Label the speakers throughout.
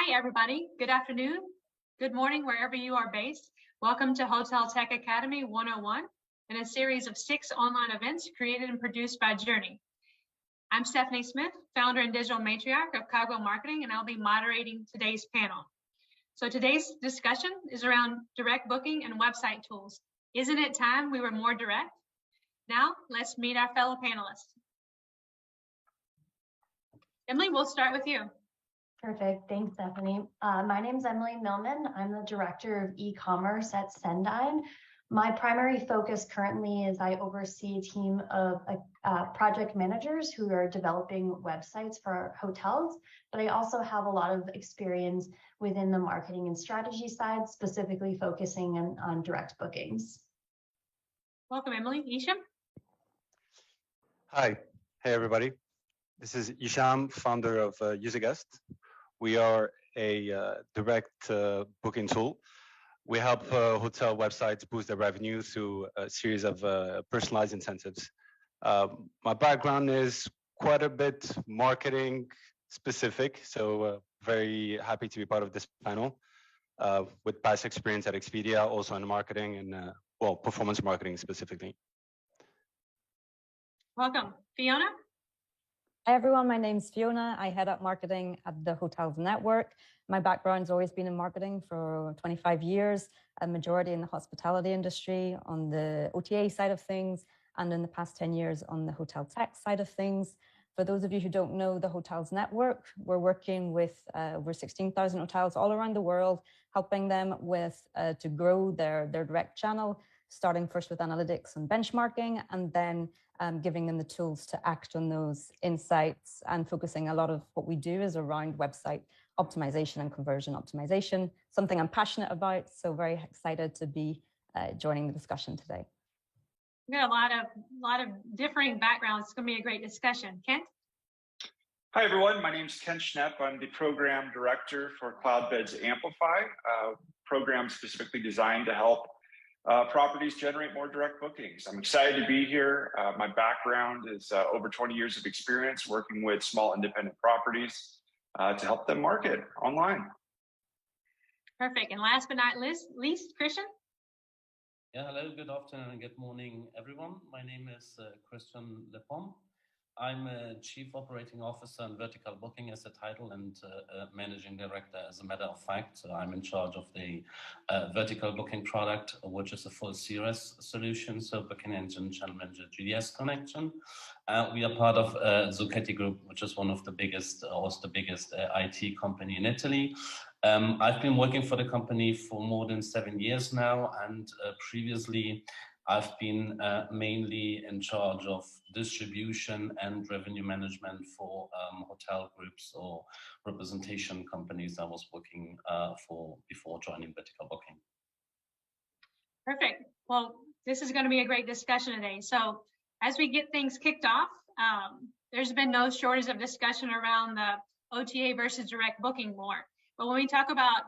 Speaker 1: Hi, everybody. Good afternoon. Good morning, wherever you are based. Welcome to Hotel Tech Academy 101 and a series of 6 online events created and produced by Journey. I'm Stephanie Smith, founder and digital matriarch of Cogwheel Marketing, and I'll be moderating today's panel. So today's discussion is around direct booking and website tools. Isn't it time we were more direct? Now, let's meet our fellow panelists. Emily, we'll start with you.
Speaker 2: Perfect. Thanks, Stephanie. My name is Emily Millman. I'm the Director of E-commerce at Cendyn. My primary focus currently is I oversee a team of project managers who are developing websites for hotels, but I also have a lot of experience within the marketing and strategy side, specifically focusing on direct bookings.
Speaker 1: Welcome, Emily. Hicham?
Speaker 3: Hi. Hey, everybody. This is Hicham, founder of UserGuest. We are a direct booking tool. We help hotel websites boost their revenue through a series of personalized incentives. My background is quite a bit marketing specific, so very happy to be part of this panel with past experience at Expedia, also in marketing and well, performance marketing specifically.
Speaker 1: Welcome. Fiona?
Speaker 4: Hi everyone, my name's Fiona. I head up marketing at the Hotels Network. My background's always been in marketing for 25 years, a majority in the hospitality industry, on the OTA side of things, and in the past 10 years on the hotel tech side of things. For those of you who don't know the Hotels Network, we're working with over 16,000 hotels all around the world, helping them with to grow their direct channel, starting first with analytics and benchmarking, and then giving them the tools to act on those insights, and focusing a lot of what we do is around website optimization and conversion optimization, something I'm passionate about. So very excited to be joining the discussion today.
Speaker 1: We got a lot of differing backgrounds. It's going to be a great discussion. Kent?
Speaker 5: Hi, everyone. My name is Kent Schnepp. I'm the program director for Cloudbeds Amplify, a program specifically designed to help properties generate more direct bookings. I'm excited to be here. My background is over 20 years of experience working with small independent properties to help them market online.
Speaker 1: Perfect. And last but not least, Christian?
Speaker 6: Yeah, hello, good afternoon and good morning, everyone. My name is Christian Lepom. I'm a Chief Operating Officer and Vertical Booking as a title, and Managing Director as a matter of fact. So I'm in charge of the Vertical Booking product, which is a full CRS solution, so Booking Engine, Channel Manager, GDS connection. We are part of Zucchetti Group, which is one of the biggest, also the biggest IT company in Italy. I've been working for the company for more than 7 years now, and previously I've been mainly in charge of distribution and revenue management for hotel groups or representation companies I was working for before joining Vertical Booking.
Speaker 1: Perfect. Well, this is going to be a great discussion today. So as we get things kicked off, there's been no shortage of discussion around the OTA versus direct booking war. But when we talk about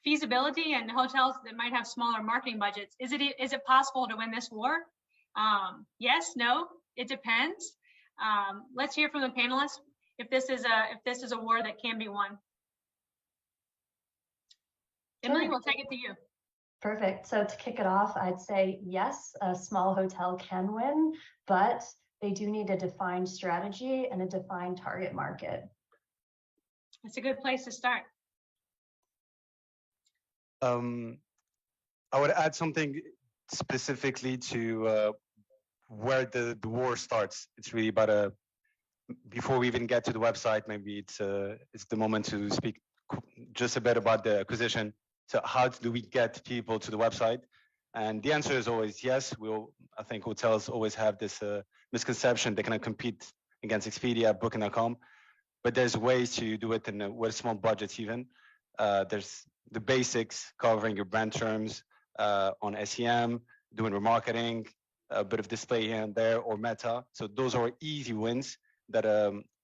Speaker 1: feasibility and hotels that might have smaller marketing budgets, is it possible to win this war? Yes, no, it depends. Let's hear from the panelists if this is a war that can be won. Emily, we'll take it to you.
Speaker 2: Perfect. So to kick it off, I'd say yes, a small hotel can win, but they do need a defined strategy and a defined target market.
Speaker 1: That's a good place to start.
Speaker 3: I would add something specifically to where the war starts. It's really about before we even get to the website, maybe it's the moment to speak just a bit about the acquisition. So how do we get people to the website? And the answer is always yes. I think hotels always have this misconception they cannot compete against Expedia, Booking.com, but there's ways to do it with small budgets even. There's the basics, covering your brand terms on SEM, doing remarketing, a bit of display here and there, or meta. So those are easy wins that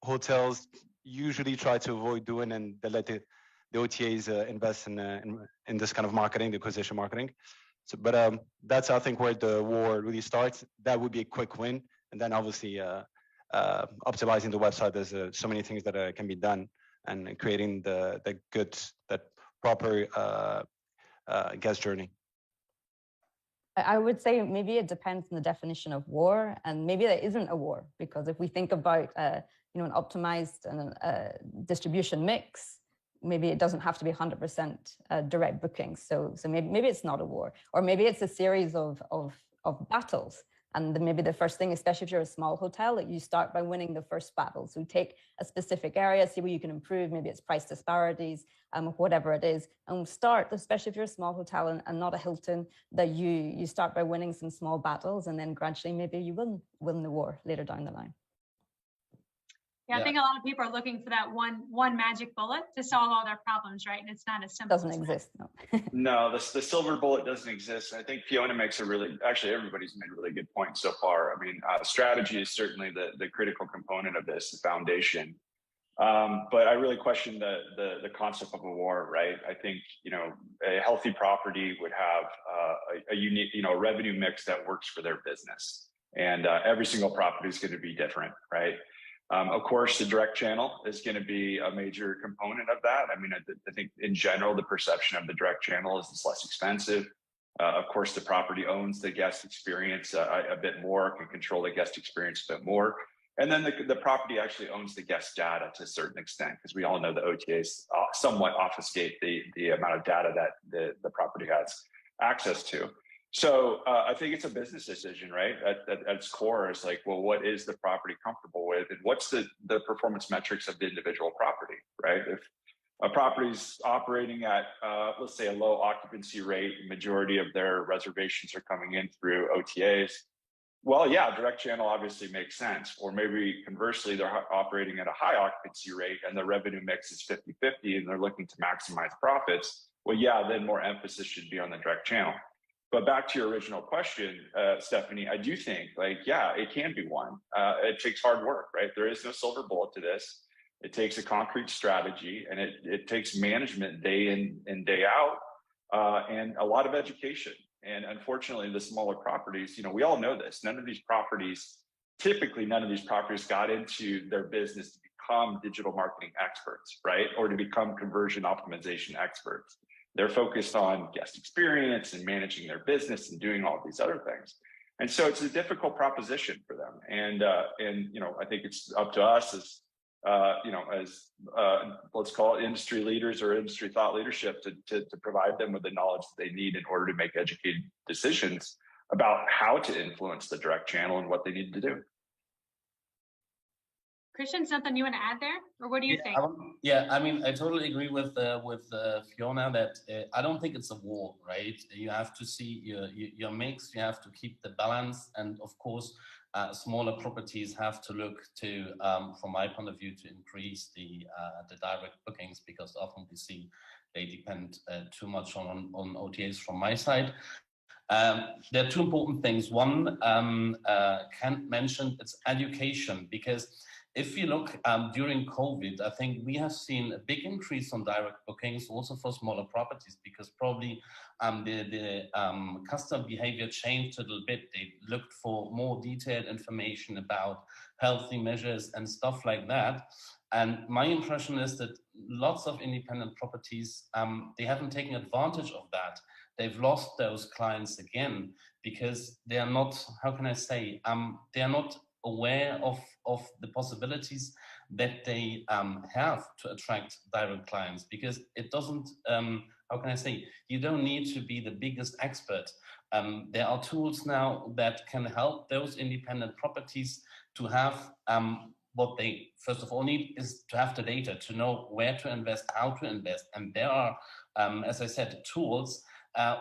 Speaker 3: hotels usually try to avoid doing, and they let the OTAs invest in this kind of marketing, the acquisition marketing. So, but that's, I think, where the war really starts. That would be a quick win. And then obviously optimizing the website, there's so many things that can be done and creating the good, that proper guest journey.
Speaker 4: I would say maybe it depends on the definition of war, and maybe there isn't a war, because if we think about an optimized and distribution mix, maybe it doesn't have to be 100% direct bookings. So maybe it's not a war, or maybe it's a series of battles. And maybe the first thing, especially if you're a small hotel, that you start by winning the first battle. So you take a specific area, see where you can improve. Maybe it's price disparities, whatever it is, and start, especially if you're a small hotel and not a Hilton, that you start by winning some small battles, and then gradually maybe you will win the war later down the line.
Speaker 1: Yeah, I think a lot of people are looking for that one magic bullet to solve all their problems, right? And it's not as simple.
Speaker 4: Doesn't exist, no.
Speaker 5: No, the silver bullet doesn't exist. I think Fiona makes actually everybody's made a really good point so far. I mean, strategy is certainly the critical component of this, the foundation. But I really question the concept of a war, right? I think, a healthy property would have a unique, revenue mix that works for their business. And every single property is going to be different, right? Of course, the direct channel is going to be a major component of that. I mean, I think in general, the perception of the direct channel is it's less expensive. Of course, the property owns the guest experience a bit more, can control the guest experience a bit more. And then the property actually owns the guest data to a certain extent, because we all know the OTAs somewhat obfuscate the amount of data that the property has access to. So I think it's a business decision, right? At its core is like, well, what is the property comfortable with, and what's the performance metrics of the individual property, right? If a property's operating at, let's say, a low occupancy rate, majority of their reservations are coming in through OTAs, well, yeah, direct channel obviously makes sense. Or maybe conversely, they're operating at a high occupancy rate and the revenue mix is 50-50 and they're looking to maximize profits. Well, yeah, then more emphasis should be on the direct channel. But back to your original question, Stephanie, I do think, it can be won. It takes hard work, right? There is no silver bullet to this. It takes a concrete strategy, and it takes management day in and day out, and a lot of education. And unfortunately, the smaller properties, we all know this. Typically none of these properties got into their business to become digital marketing experts, right? Or to become conversion optimization experts. They're focused on guest experience and managing their business and doing all these other things. And so it's a difficult proposition for them. And I think it's up to us as let's call it industry leaders or industry thought leadership to provide them with the knowledge that they need in order to make educated decisions about how to influence the direct channel and what they need to do.
Speaker 1: Christian, something you want to add there, or what do you think?
Speaker 6: I mean, I totally agree with Fiona that I don't think it's a war, right? You have to see your mix, you have to keep the balance, and of course, smaller properties have to look to, from my point of view, to increase the direct bookings, because often we see they depend too much on OTAs from my side. There are two important things. One, Kent mentioned, it's education, because if you look during COVID, I think we have seen a big increase on direct bookings also for smaller properties, because probably the customer behavior changed a little bit. They looked for more detailed information about healthy measures and stuff like that. And my impression is that lots of independent properties, they haven't taken advantage of that. They've lost those clients again, because they are not, how can I say, they are not aware of the possibilities that they have to attract direct clients, because it doesn't, how can I say, you don't need to be the biggest expert. There are tools now that can help those independent properties to have what they first of all need is to have the data, to know where to invest, how to invest. And there are, as I said, tools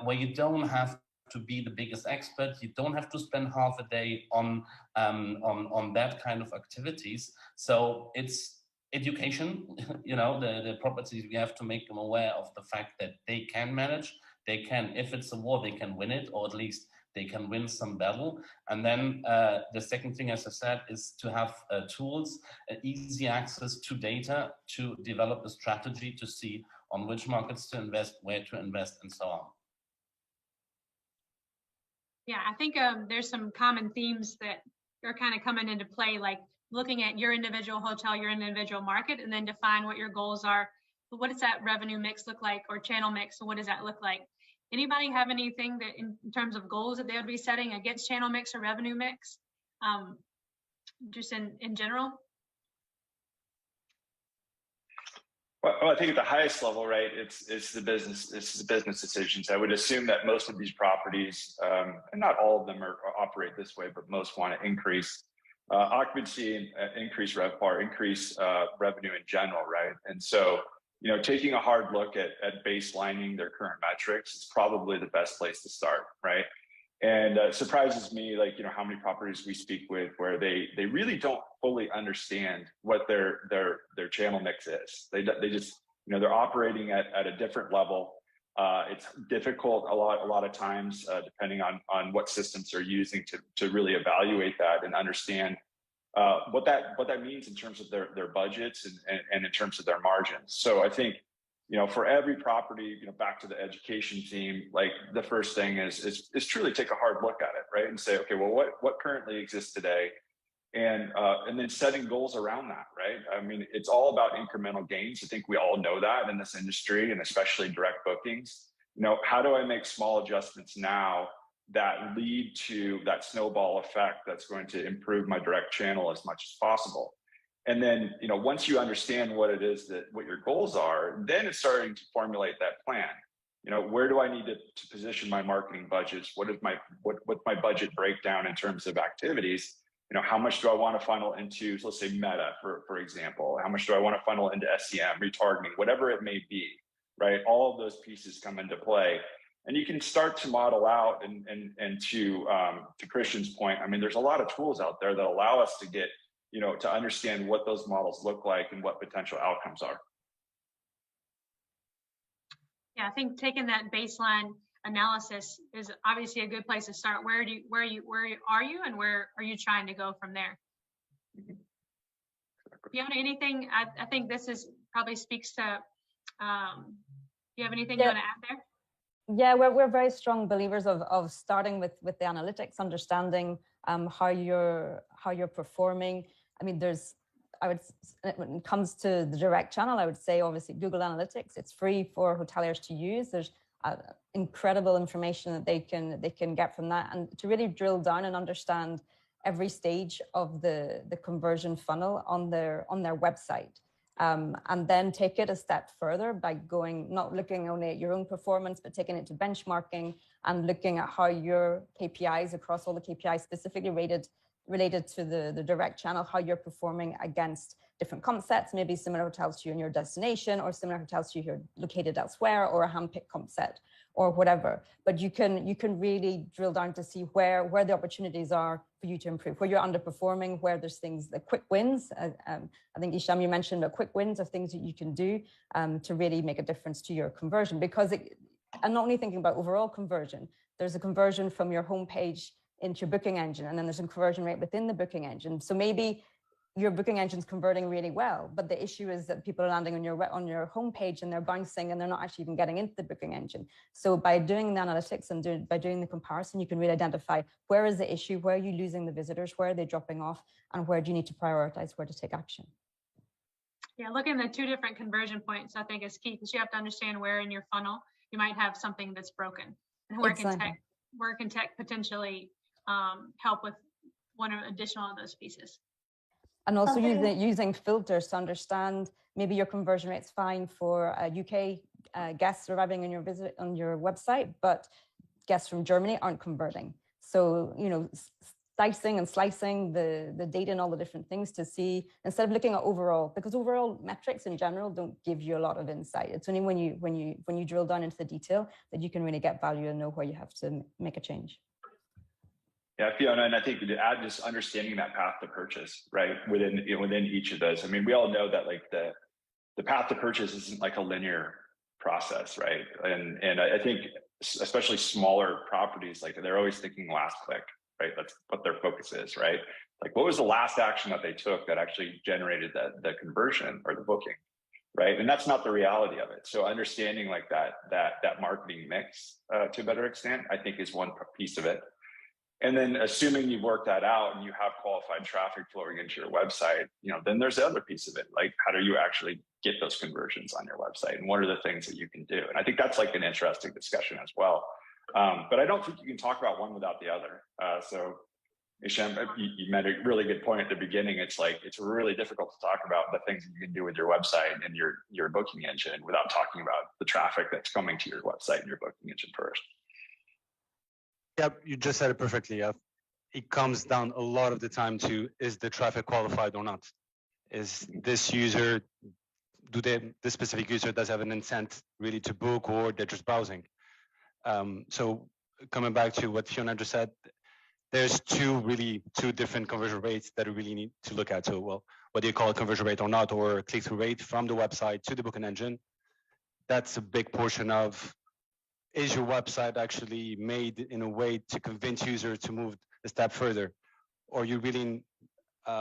Speaker 6: where you don't have to be the biggest expert. You don't have to spend half a day on that kind of activities. So it's education, the properties, we have to make them aware of the fact that they can manage, they can, if it's a war, they can win it, or at least they can win some battle. And then the second thing, as I said, is to have tools, easy access to data, to develop a strategy to see on which markets to invest, where to invest, and so on.
Speaker 1: Yeah, I think there's some common themes that are kind of coming into play, like looking at your individual hotel, your individual market, and then define what your goals are. What does that revenue mix look like, or channel mix? So what does that look like? Anybody have anything that in terms of goals that they would be setting against channel mix or revenue mix? Just in general?
Speaker 5: Well, I think at the highest level, right, it's the business decisions. I would assume that most of these properties, and not all of them operate this way, but most want to increase occupancy, increase RevPAR, increase revenue in general, right? And so, taking a hard look at baselining their current metrics is probably the best place to start, right? And it surprises me, like, how many properties we speak with where they really don't fully understand what their channel mix is. They just, they're operating at a different level. It's difficult a lot of times, depending on what systems they're using to really evaluate that and understand what that means in terms of their budgets and in terms of their margins. So I think, for every property, back to the education theme, like the first thing is truly take a hard look at it, right? And say, okay, well, what currently exists today? And then setting goals around that, right? I mean, it's all about incremental gains. I think we all know that in this industry, and especially direct bookings. How do I make small adjustments now that lead to that snowball effect that's going to improve my direct channel as much as possible? And then, once you understand what it is what your goals are, then it's starting to formulate that plan. Where do I need to position my marketing budgets? What's my budget breakdown in terms of activities? How much do I want to funnel into, let's say, Meta, for example? How much do I want to funnel into SEM, retargeting, whatever it may be, right? All of those pieces come into play. And you can start to model out, and to Christian's point, I mean, there's a lot of tools out there that allow us to get, to understand what those models look like and what potential outcomes are.
Speaker 1: Yeah, I think taking that baseline analysis is obviously a good place to start. Where are you and where are you trying to go from there? Fiona, anything? I think this is probably speaks to, do you have anything you want to add there?
Speaker 4: Yeah, we're very strong believers of starting with the analytics, understanding how you're performing. I mean, when it comes to the direct channel, I would say obviously Google Analytics. It's free for hoteliers to use. There's incredible information that they can get from that, and to really drill down and understand every stage of the conversion funnel on their website. And then take it a step further by not looking only at your own performance, but taking it to benchmarking and looking at how your KPIs across all the KPIs specifically related to the direct channel, how you're performing against different comp sets, maybe similar hotels to you in your destination, or similar hotels to you who are located elsewhere, or a handpicked comp set, or whatever. But you can really drill down to see where the opportunities are for you to improve, where you're underperforming, where there's things like quick wins. I think Hicham, you mentioned about quick wins of things that you can do to really make a difference to your conversion. Because I'm not only thinking about overall conversion, there's a conversion from your homepage into your booking engine, and then there's a conversion rate within the booking engine. So maybe your booking engine's converting really well, but the issue is that people are landing on your homepage and they're bouncing and they're not actually even getting into the booking engine. So by doing the analytics and by doing the comparison, you can really identify where is the issue, where are you losing the visitors, where are they dropping off, and where do you need to prioritize, where to take action.
Speaker 1: Yeah, looking at the two different conversion points, I think is key, because you have to understand where in your funnel you might have something that's broken, and where can tech potentially help with one additional of those pieces.
Speaker 4: And also using filters to understand maybe your conversion rate's fine for UK guests arriving on your website, but guests from Germany aren't converting. So, dicing and slicing the data and all the different things to see, instead of looking at overall, because overall metrics in general don't give you a lot of insight. It's only when you drill down into the detail that you can really get value and know where you have to make a change.
Speaker 5: Yeah, Fiona, and I think to add just understanding that path to purchase, right, within each of those. I mean, we all know that like the path to purchase isn't like a linear process, right? And I think especially smaller properties, like they're always thinking last click, right? That's what their focus is, right? Like, what was the last action that they took that actually generated the conversion or the booking, right? And that's not the reality of it. So understanding like that marketing mix to a better extent, I think, is one piece of it. And then assuming you've worked that out and you have qualified traffic flowing into your website, then there's the other piece of it. Like, how do you actually get those conversions on your website? And what are the things that you can do? And I think that's like an interesting discussion as well. But I don't think you can talk about one without the other. So Hicham, you made a really good point at the beginning. It's like, it's really difficult to talk about the things that you can do with your website and your booking engine without talking about the traffic that's coming to your website and your booking engine first.
Speaker 3: Yeah, you just said it perfectly. It comes down a lot of the time to, is the traffic qualified or not? Is this user, this specific user does have an intent really to book, or they're just browsing? So coming back to what Fiona just said, there's two different conversion rates that we really need to look at. So, well, whether you call it conversion rate or not, or click-through rate from the website to the booking engine, that's a big portion of, is your website actually made in a way to convince users to move a step further? Or you really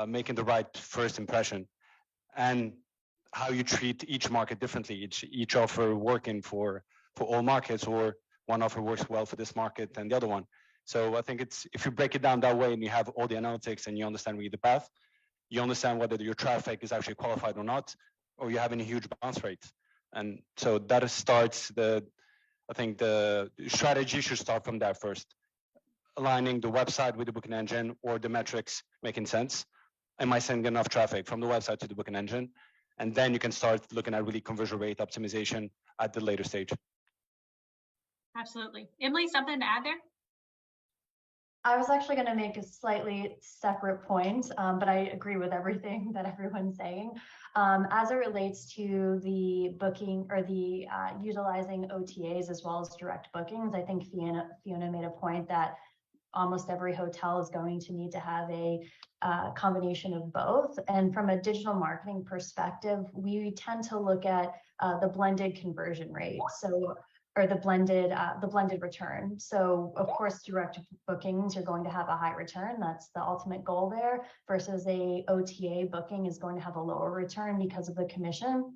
Speaker 3: making the right first impression? And how you treat each market differently, each offer working for all markets, or one offer works well for this market and the other one. So I think it's, if you break it down that way and you have all the analytics and you understand really the path, you understand whether your traffic is actually qualified or not, or you're having a huge bounce rate. And so that starts I think the strategy should start from that first. Aligning the website with the booking engine, or the metrics making sense. Am I sending enough traffic from the website to the booking engine? And then you can start looking at really conversion rate optimization at the later stage.
Speaker 1: Absolutely. Emily, something to add there?
Speaker 2: I was actually going to make a slightly separate point, but I agree with everything that everyone's saying. As it relates to the booking or the utilizing OTAs as well as direct bookings, I think Fiona made a point that almost every hotel is going to need to have a combination of both. And from a digital marketing perspective, we tend to look at the blended conversion rate. So, or the blended return. So of course, direct bookings, you're going to have a high return. That's the ultimate goal there, versus a OTA booking is going to have a lower return because of the commission.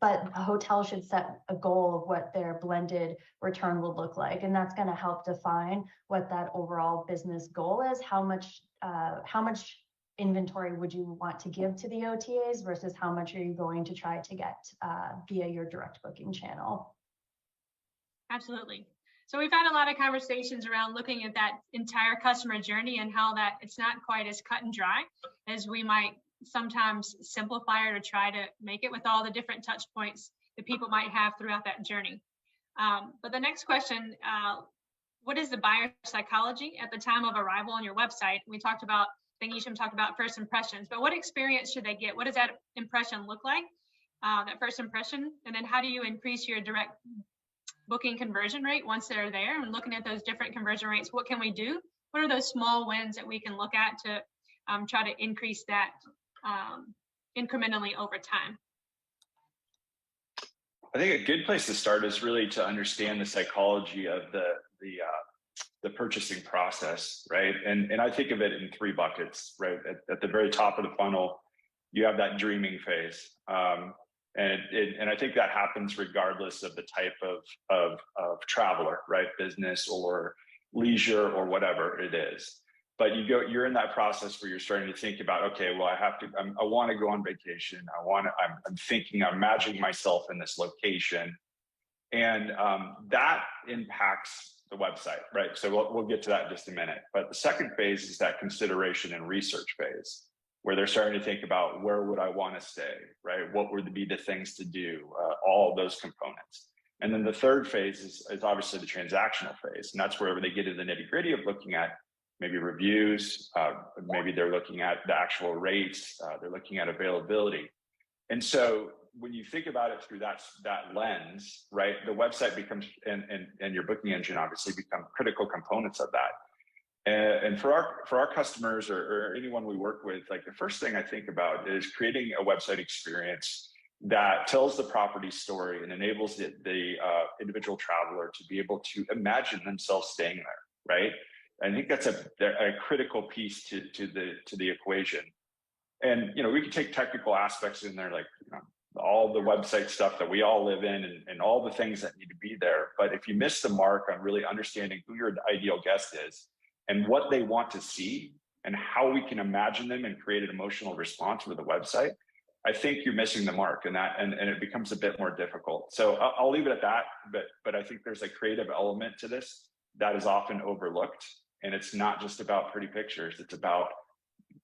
Speaker 2: But a hotel should set a goal of what their blended return will look like. And that's going to help define what that overall business goal is. How much inventory would you want to give to the OTAs versus how much are you going to try to get via your direct booking channel?
Speaker 1: Absolutely. So we've had a lot of conversations around looking at that entire customer journey and how that it's not quite as cut and dry as we might sometimes simplify it or try to make it, with all the different touch points that people might have throughout that journey. But the next question, what is the buyer psychology at the time of arrival on your website? We talked about, I think Hicham talked about first impressions, but what experience should they get? What does that impression look like, that first impression? And then how do you increase your direct booking conversion rate once they're there? And looking at those different conversion rates, what can we do? What are those small wins that we can look at to try to increase that incrementally over time?
Speaker 5: I think a good place to start is really to understand the psychology of the purchasing process, right? And I think of it in three buckets, right? At the very top of the funnel, you have that dreaming phase. And I think that happens regardless of the type of traveler, right? Business or leisure or whatever it is. But you're in that process where you're starting to think about, okay, well, I want to go on vacation. I'm thinking, I'm imagining myself in this location. And that impacts the website, right? So we'll get to that in just a minute. But the second phase is that consideration and research phase, where they're starting to think about, where would I want to stay, right? What would be the things to do, all of those components. And then the third phase is obviously the transactional phase. And that's where they get into the nitty gritty of looking at maybe reviews, maybe they're looking at the actual rates, they're looking at availability. And so when you think about it through that lens, right, the website becomes, and your booking engine obviously become critical components of that. And for our customers or anyone we work with, like the first thing I think about is creating a website experience that tells the property story and enables the individual traveler to be able to imagine themselves staying there, right? I think that's a critical piece to the equation. And we can take technical aspects in there, like all the website stuff that we all live in and all the things that need to be there. But if you miss the mark on really understanding who your ideal guest is, and what they want to see and how we can imagine them and create an emotional response with a website, I think you're missing the mark, and it becomes a bit more difficult. So I'll leave it at that, but I think there's a creative element to this that is often overlooked, and it's not just about pretty pictures. It's about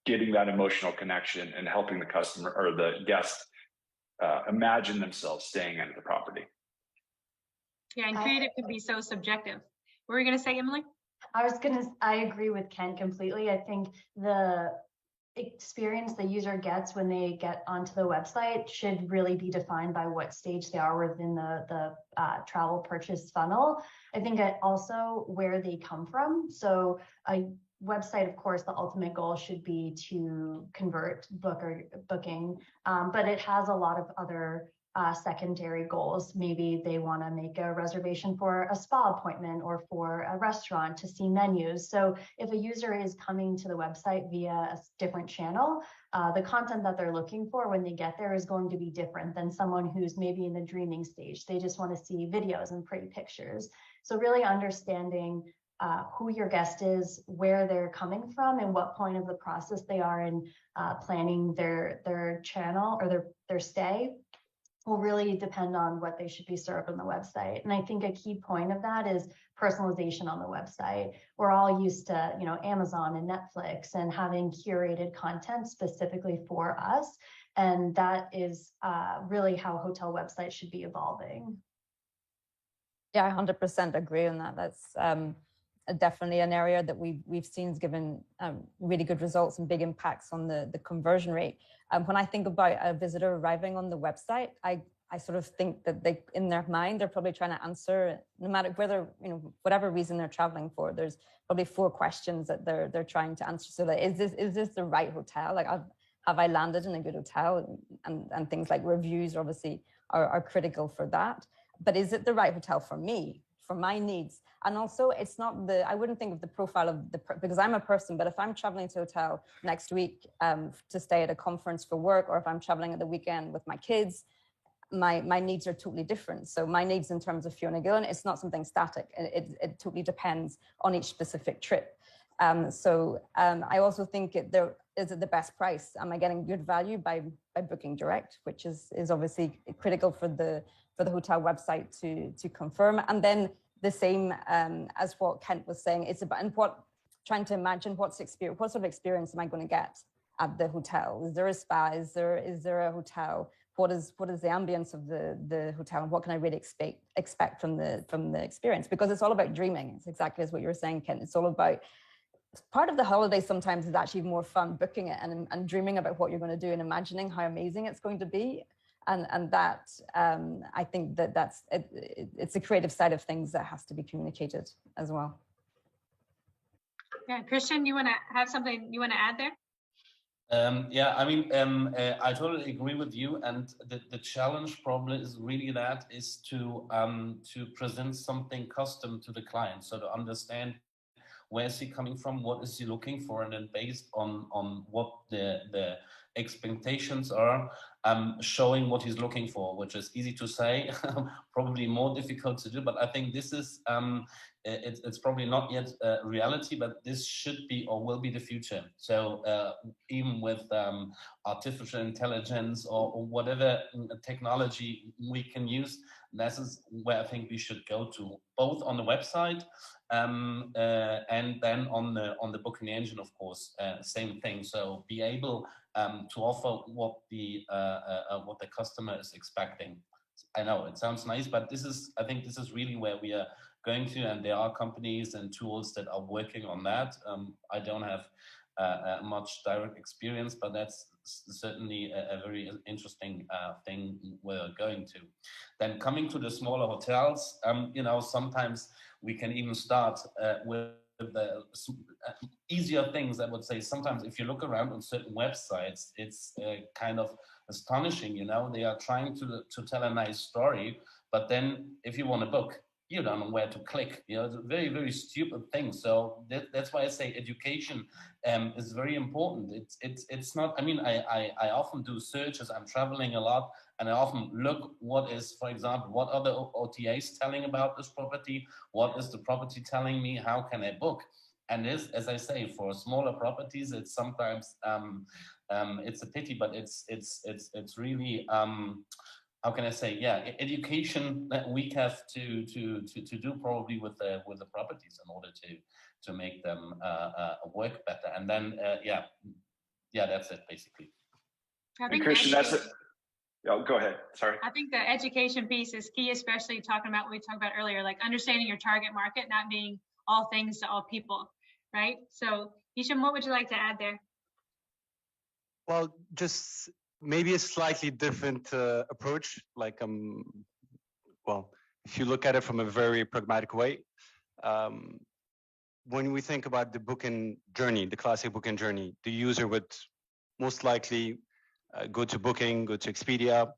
Speaker 5: getting that emotional connection and helping the customer or the guest imagine themselves staying at the property.
Speaker 1: Yeah, and creative can be so subjective. What were you going to say, Emily?
Speaker 2: I agree with Ken completely. I think the experience the user gets when they get onto the website should really be defined by what stage they are within the travel purchase funnel. I think also where they come from. So a website, of course, the ultimate goal should be to convert booking, but it has a lot of other secondary goals. Maybe they want to make a reservation for a spa appointment or for a restaurant to see menus. So if a user is coming to the website via a different channel, the content that they're looking for when they get there is going to be different than someone who's maybe in the dreaming stage. They just want to see videos and pretty pictures. So really understanding who your guest is, where they're coming from, and what point of the process they are in planning their channel or their stay will really depend on what they should be served on the website. And I think a key point of that is personalization on the website. We're all used to, Amazon and Netflix and having curated content specifically for us. And that is really how hotel websites should be evolving.
Speaker 4: Yeah, I 100% agree on that. That's definitely an area that we've seen has given really good results and big impacts on the conversion rate. When I think about a visitor arriving on the website, I sort of think that they, in their mind, they're probably trying to answer, no matter whether, whatever reason they're traveling for, there's probably 4 questions that they're trying to answer. So like, is this the right hotel? Like, have I landed in a good hotel? And things like reviews obviously are critical for that. But is it the right hotel for me, for my needs? And also, it's not I wouldn't think of the profile of because I'm a person, but if I'm traveling to a hotel next week to stay at a conference for work, or if I'm traveling at the weekend with my kids, my needs are totally different. So my needs in terms of Fiona Gillen, it's not something static. It totally depends on each specific trip. I also think is it the best price? Am I getting good value by booking direct, which is obviously critical for the hotel website to confirm. And then the same as what Kent was saying, it's about trying to imagine what sort of experience am I going to get at the hotel? Is there a spa? Is there a hotel? What is the ambience of the hotel, and what can I really expect from the experience? Because it's all about dreaming. It's exactly as what you were saying, Kent. It's all about part of the holiday. Sometimes is actually more fun booking it and dreaming about what you're going to do and imagining how amazing it's going to be. And that I think it's a creative side of things that has to be communicated as well.
Speaker 1: Yeah, Christian, you want to have something you want to add there?
Speaker 6: Yeah, I mean, I totally agree with you. And the challenge probably is really to present something custom to the client. So to understand where is he coming from, what is he looking for, and then based on what the expectations are, showing what he's looking for, which is easy to say, probably more difficult to do. But I think this is it's probably not yet reality, but this should be or will be the future. So even with artificial intelligence or whatever technology we can use, this is where I think we should go to, both on the website and then on the booking engine, of course, same thing. So be able to offer what the customer is expecting. I know it sounds nice, but I think this is really where we are going to, and there are companies and tools that are working on that. I don't have much direct experience, but that's certainly a very interesting thing we're going to. Then coming to the smaller hotels, sometimes we can even start with the easier things. I would say sometimes if you look around on certain websites, it's kind of astonishing. They are trying to tell a nice story, but then if you want to book, you don't know where to click. It's a very, very stupid thing. So that's why I say education is very important. It's not, I mean, I often do searches. I'm traveling a lot, and I often look what is, for example, what are the OTAs telling about this property? What is the property telling me? How can I book? And as I say, for smaller properties, it's sometimes it's a pity, but it's really how can I say? Yeah, education that we have to do probably with the properties in order to make them work better. And then yeah, that's it basically.
Speaker 1: I think
Speaker 5: Christian, that's it. Oh, go ahead. Sorry.
Speaker 1: I think the education piece is key, especially talking about what we talked about earlier, like understanding your target market, not being all things to all people, right? So, Hicham, what would you like to add there?
Speaker 3: Well, just maybe a slightly different approach. Like, well, if you look at it from a very pragmatic way, when we think about the booking journey, the classic booking journey, the user would most likely go to Booking, go to Expedia,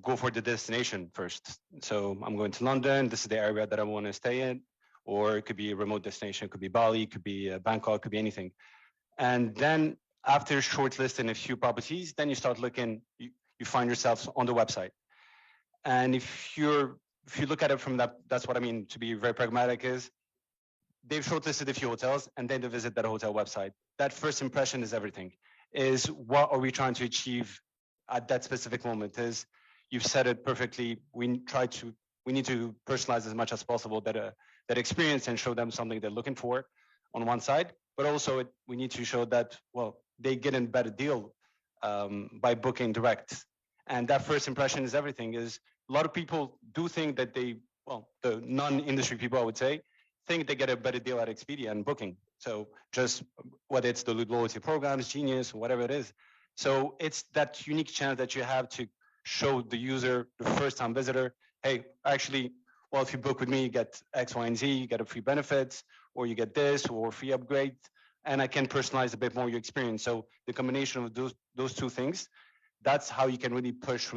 Speaker 3: go for the destination first. So I'm going to London. This is the area that I want to stay in, or it could be a remote destination. It could be Bali, it could be Bangkok, it could be anything. And then after shortlisting a few properties, then you start looking. You find yourself on the website. And if you look at it from that's what I mean to be very pragmatic is. They've shortlisted a few hotels and then they visit that hotel website. That first impression is everything. Is what are we trying to achieve at that specific moment? Is you've said it perfectly. We need to personalize as much as possible that experience and show them something they're looking for on one side, but also we need to show that, well, they get a better deal by booking direct. And that first impression is everything. Is a lot of people do think that the non-industry people, I would say, think they get a better deal at Expedia and Booking. So just whether it's the loyalty programs, Genius, whatever it is. So it's that unique chance that you have to show the user, the first-time visitor, hey, actually, well, if you book with me, you get X, Y, and Z, you get a free benefits, or you get this, or free upgrade, and I can personalize a bit more your experience. So the combination of those two things, that's how you can really push,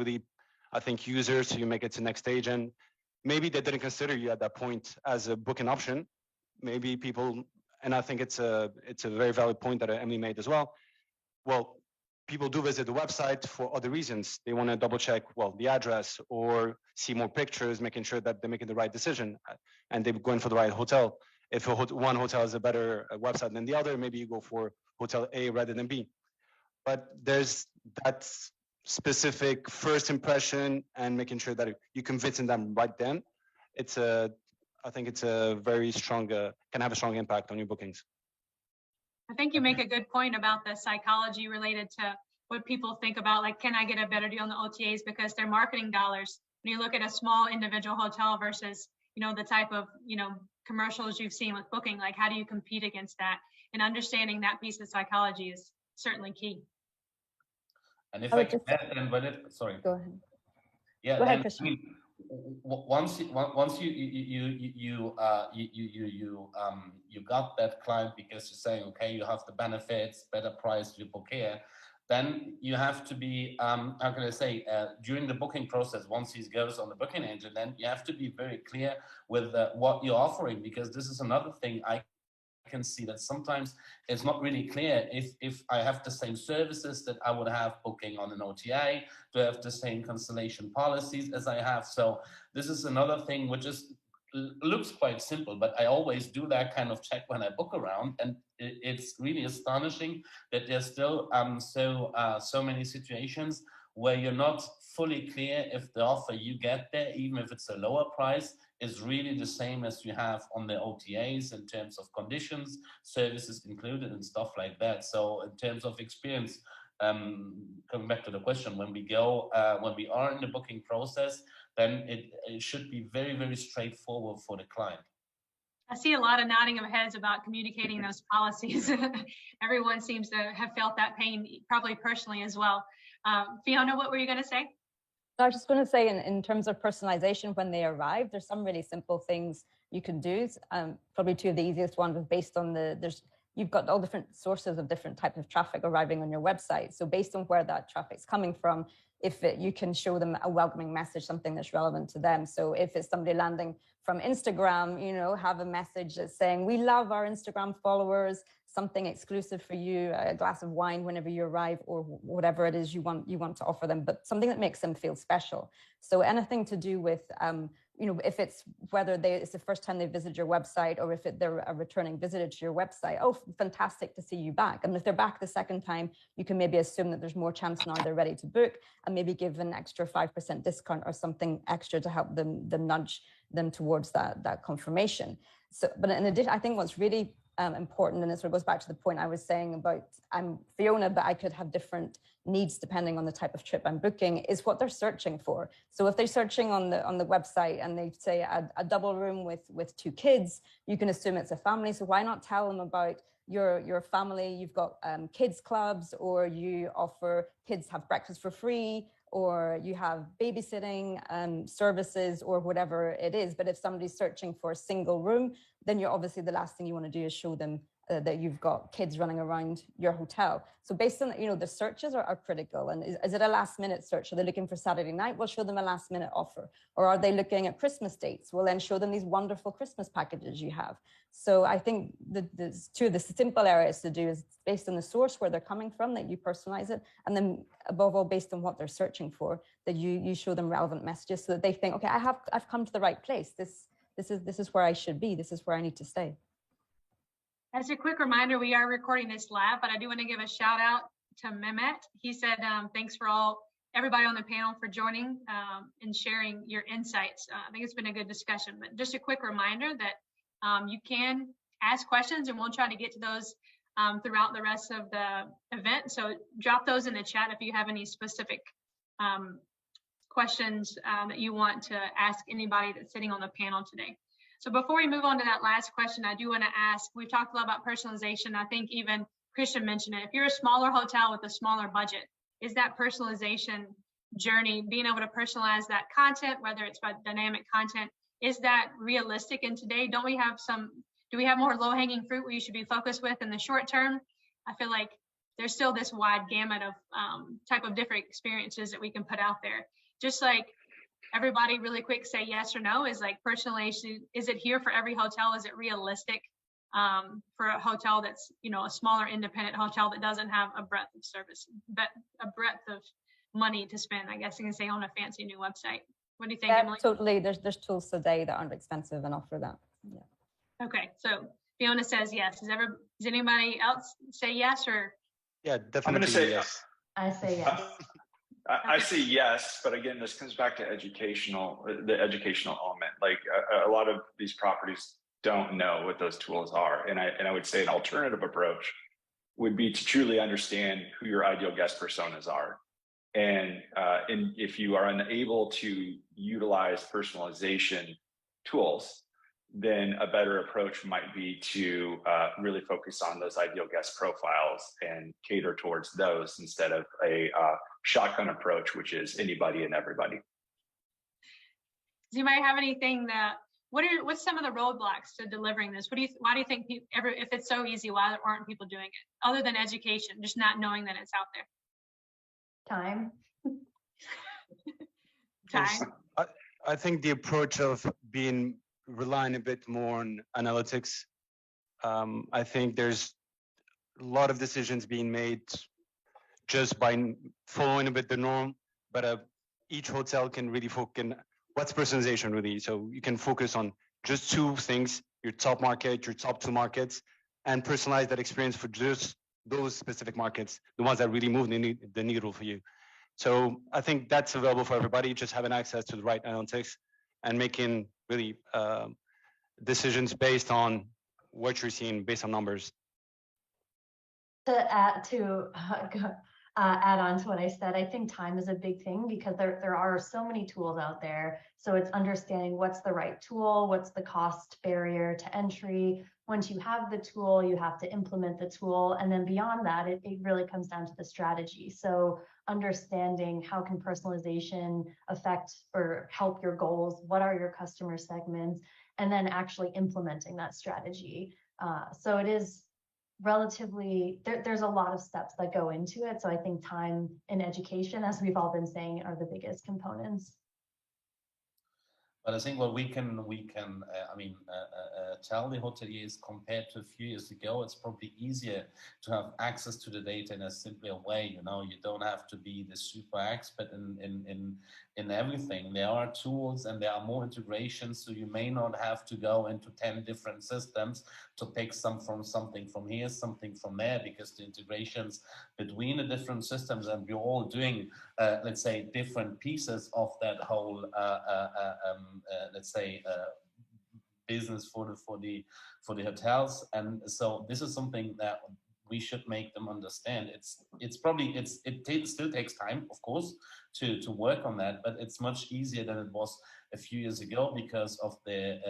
Speaker 3: I think, users so you make it to the next stage. And maybe they didn't consider you at that point as a booking option. Maybe people, and I think it's a very valid point that Emily made as well. Well, people do visit the website for other reasons. They want to double check, well, the address or see more pictures, making sure that they're making the right decision and they're going for the right hotel. If one hotel is a better website than the other, maybe you go for hotel A rather than B. But there's that specific first impression and making sure that you're convincing them right then. I think it's a very strong, can have a strong impact on your bookings.
Speaker 1: I think you make a good point about the psychology related to what people think about, like, can I get a better deal on the OTAs because they're marketing dollars. When you look at a small individual hotel versus, the type of, commercials you've seen with Booking, like how do you compete against that? And understanding that piece of psychology is certainly key.
Speaker 6: And if I can add, and when it, sorry.
Speaker 4: Go ahead.
Speaker 6: Yeah,
Speaker 4: go ahead, Christian.
Speaker 6: I mean, once you got that client because you're saying, okay, you have the benefits, better price, you book here, then you have to be, how can I say, during the booking process, once he goes on the booking engine, then you have to be very clear with what you're offering, because this is another thing I can see that sometimes it's not really clear if I have the same services that I would have booking on an OTA, to have the same cancellation policies as I have. So this is another thing which looks quite simple, but I always do that kind of check when I book around, and it's really astonishing that there's still so many situations where you're not fully clear if the offer you get there, even if it's a lower price, is really the same as you have on the OTAs in terms of conditions, services included, and stuff like that. So in terms of experience, coming back to the question, when we are in the booking process, then it should be very, very straightforward for the client.
Speaker 1: I see a lot of nodding of heads about communicating those policies. Everyone seems to have felt that pain, probably personally as well. Fiona, what were you going to say?
Speaker 4: I was just going to say, in terms of personalization, when they arrive, there's some really simple things you can do. Probably two of the easiest ones is based on you've got all different sources of different types of traffic arriving on your website. So based on where that traffic's coming from, you can show them a welcoming message, something that's relevant to them. So if it's somebody landing from Instagram, have a message that's saying, we love our Instagram followers, something exclusive for you, a glass of wine whenever you arrive, or whatever it is you want to offer them, but something that makes them feel special. So anything to do with if it's whether it's the first time they visit your website or if they're a returning visitor to your website, oh, fantastic to see you back. And if they're back the second time, you can maybe assume that there's more chance now they're ready to book, and maybe give an extra 5% discount or something extra to help them nudge them towards that confirmation. So, but in addition, I think what's really important, and it sort of goes back to the point I was saying about I'm Fiona, but I could have different needs depending on the type of trip I'm booking, is what they're searching for. So if they're searching on the website and they say a double room with 2 kids, you can assume it's a family. So why not tell them about your family? You've got kids clubs, or you offer kids have breakfast for free, or you have babysitting services, or whatever it is. But if somebody's searching for a single room, then you're obviously the last thing you want to do is show them that you've got kids running around your hotel. So based on, the searches are critical. And is it a last minute search? Are they looking for Saturday night? We'll show them a last minute offer. Or are they looking at Christmas dates? We'll then show them these wonderful Christmas packages you have. So I think two of the simple areas to do is based on the source where they're coming from, that you personalize it. And then above all, based on what they're searching for, that you show them relevant messages so that they think, okay, I've come to the right place. This is where I should be. This is where I need to stay.
Speaker 1: As a quick reminder, we are recording this live, but I do want to give a shout out to Mehmet. He said, thanks for everybody on the panel for joining and sharing your insights. I think it's been a good discussion, but just a quick reminder that you can ask questions, and we'll try to get to those throughout the rest of the event. So drop those in the chat if you have any specific questions that you want to ask anybody that's sitting on the panel today. So before we move on to that last question, I do want to ask, we've talked a lot about personalization. I think even Christian mentioned it. If you're a smaller hotel with a smaller budget, is that personalization journey, being able to personalize that content, whether it's about dynamic content, is that realistic? And today, do we have more low-hanging fruit we should be focused with in the short term? I feel like there's still this wide gamut of type of different experiences that we can put out there. Just like everybody really quick say yes or no, is like personalization, is it here for every hotel? Is it realistic for a hotel that's, a smaller independent hotel that doesn't have a breadth of service, but a breadth of money to spend, I guess you can say, on a fancy new website? What do you think, Emily?
Speaker 4: Totally. There's tools today that aren't expensive and offer that. Yeah.
Speaker 1: Okay, so Fiona says yes. Does anybody else say yes, or?
Speaker 3: Yeah, definitely.
Speaker 5: I'm going to say
Speaker 3: yes.
Speaker 2: I say yes.
Speaker 5: I say yes, but again, this comes back to the educational element. Like a lot of these properties don't know what those tools are. And I would say an alternative approach would be to truly understand who your ideal guest personas are. And if you are unable to utilize personalization tools, then a better approach might be to really focus on those ideal guest profiles and cater towards those instead of a shotgun approach, which is anybody and everybody.
Speaker 1: Do you might have anything that, what's some of the roadblocks to delivering this? Why do you think if it's so easy, why aren't people doing it? Other than education, just not knowing that it's out there.
Speaker 2: Time.
Speaker 1: Time.
Speaker 3: I think the approach of relying a bit more on analytics. I think there's a lot of decisions being made just by following a bit the norm, but each hotel can really focus on what's personalization really. So you can focus on just 2 things, your top market, your top 2 markets, and personalize that experience for just those specific markets, the ones that really move the needle for you. So I think that's available for everybody, just having access to the right analytics and making really decisions based on what you're seeing, based on numbers.
Speaker 2: To add on to what I said, I think time is a big thing because there are so many tools out there. So it's understanding what's the right tool, what's the cost barrier to entry. Once you have the tool, you have to implement the tool. And then beyond that, it really comes down to the strategy. So understanding how can personalization affect or help your goals, what are your customer segments, and then actually implementing that strategy. So it is relatively, there's a lot of steps that go into it. So I think time and education, as we've all been saying, are the biggest components.
Speaker 6: But I think what we can tell the hoteliers compared to a few years ago, it's probably easier to have access to the data in a simpler way. You know, you don't have to be the super expert in everything. There are tools and there are more integrations, so you may not have to go into 10 different systems to pick something from here, something from there, because the integrations between the different systems, and we're all doing, let's say, different pieces of that whole, business for the hotels. And so this is something that we should make them understand. It still takes time, of course, to work on that, but it's much easier than it was a few years ago because of the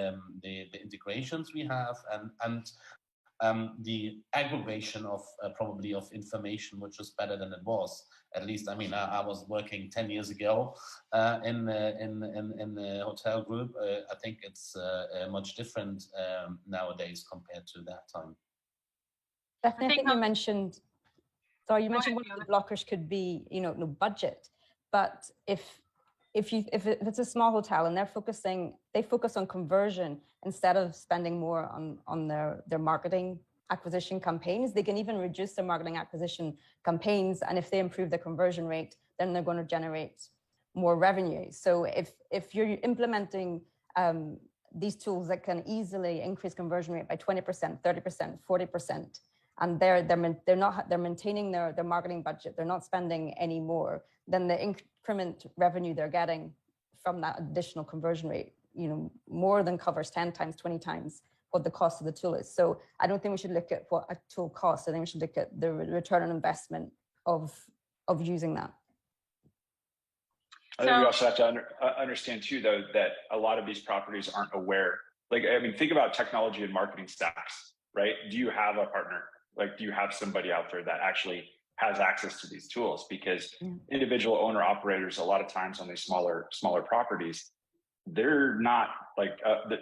Speaker 6: integrations we have and the aggregation of probably of information, which is better than it was. At least, I mean, I was working 10 years ago in the hotel group. I think it's much different nowadays compared to that time.
Speaker 4: Definitely, I think you mentioned. Sorry, you mentioned one of the blockers could be, no budget. But if it's a small hotel and they focus on conversion instead of spending more on their marketing acquisition campaigns, they can even reduce their marketing acquisition campaigns. And if they improve the conversion rate, then they're going to generate more revenue. So if you're implementing these tools that can easily increase conversion rate by 20%, 30%, 40%, and they're maintaining their marketing budget, they're not spending any more, then the increment revenue they're getting from that additional conversion rate, more than covers 10 times, 20 times what the cost of the tool is. So I don't think we should look at what a tool costs. I think we should look at the return on investment of using that.
Speaker 5: I think we also have to understand too, though, that a lot of these properties aren't aware. Like, I mean, think about technology and marketing stacks, right? Do you have a partner? Like, do you have somebody out there that actually has access to these tools? Because individual owner operators, a lot of times on these smaller properties, they're not like,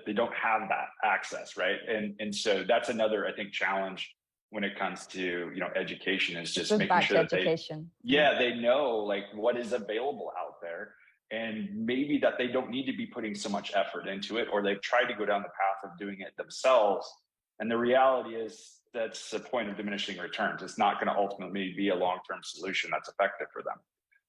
Speaker 5: they don't have that access, right? And so that's another, I think, challenge when it comes to, education, is just making sure that they know like what is available out there, and maybe that they don't need to be putting so much effort into it, or they've tried to go down the path of doing it themselves. And the reality is that's the point of diminishing returns. It's not going to ultimately be a long-term solution that's effective for them.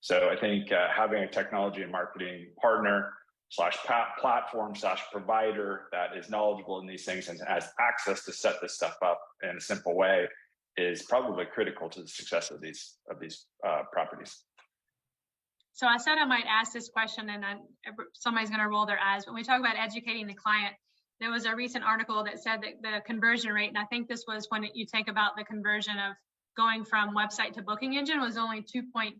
Speaker 5: So I think having a technology and marketing partner / platform / provider that is knowledgeable in these things and has access to set this stuff up in a simple way is probably critical to the success of these properties.
Speaker 1: So I said I might ask this question, and somebody's going to roll their eyes. When we talk about educating the client, there was a recent article that said that the conversion rate, and I think this was when you think about the conversion of going from website to booking engine, was only 2.2%.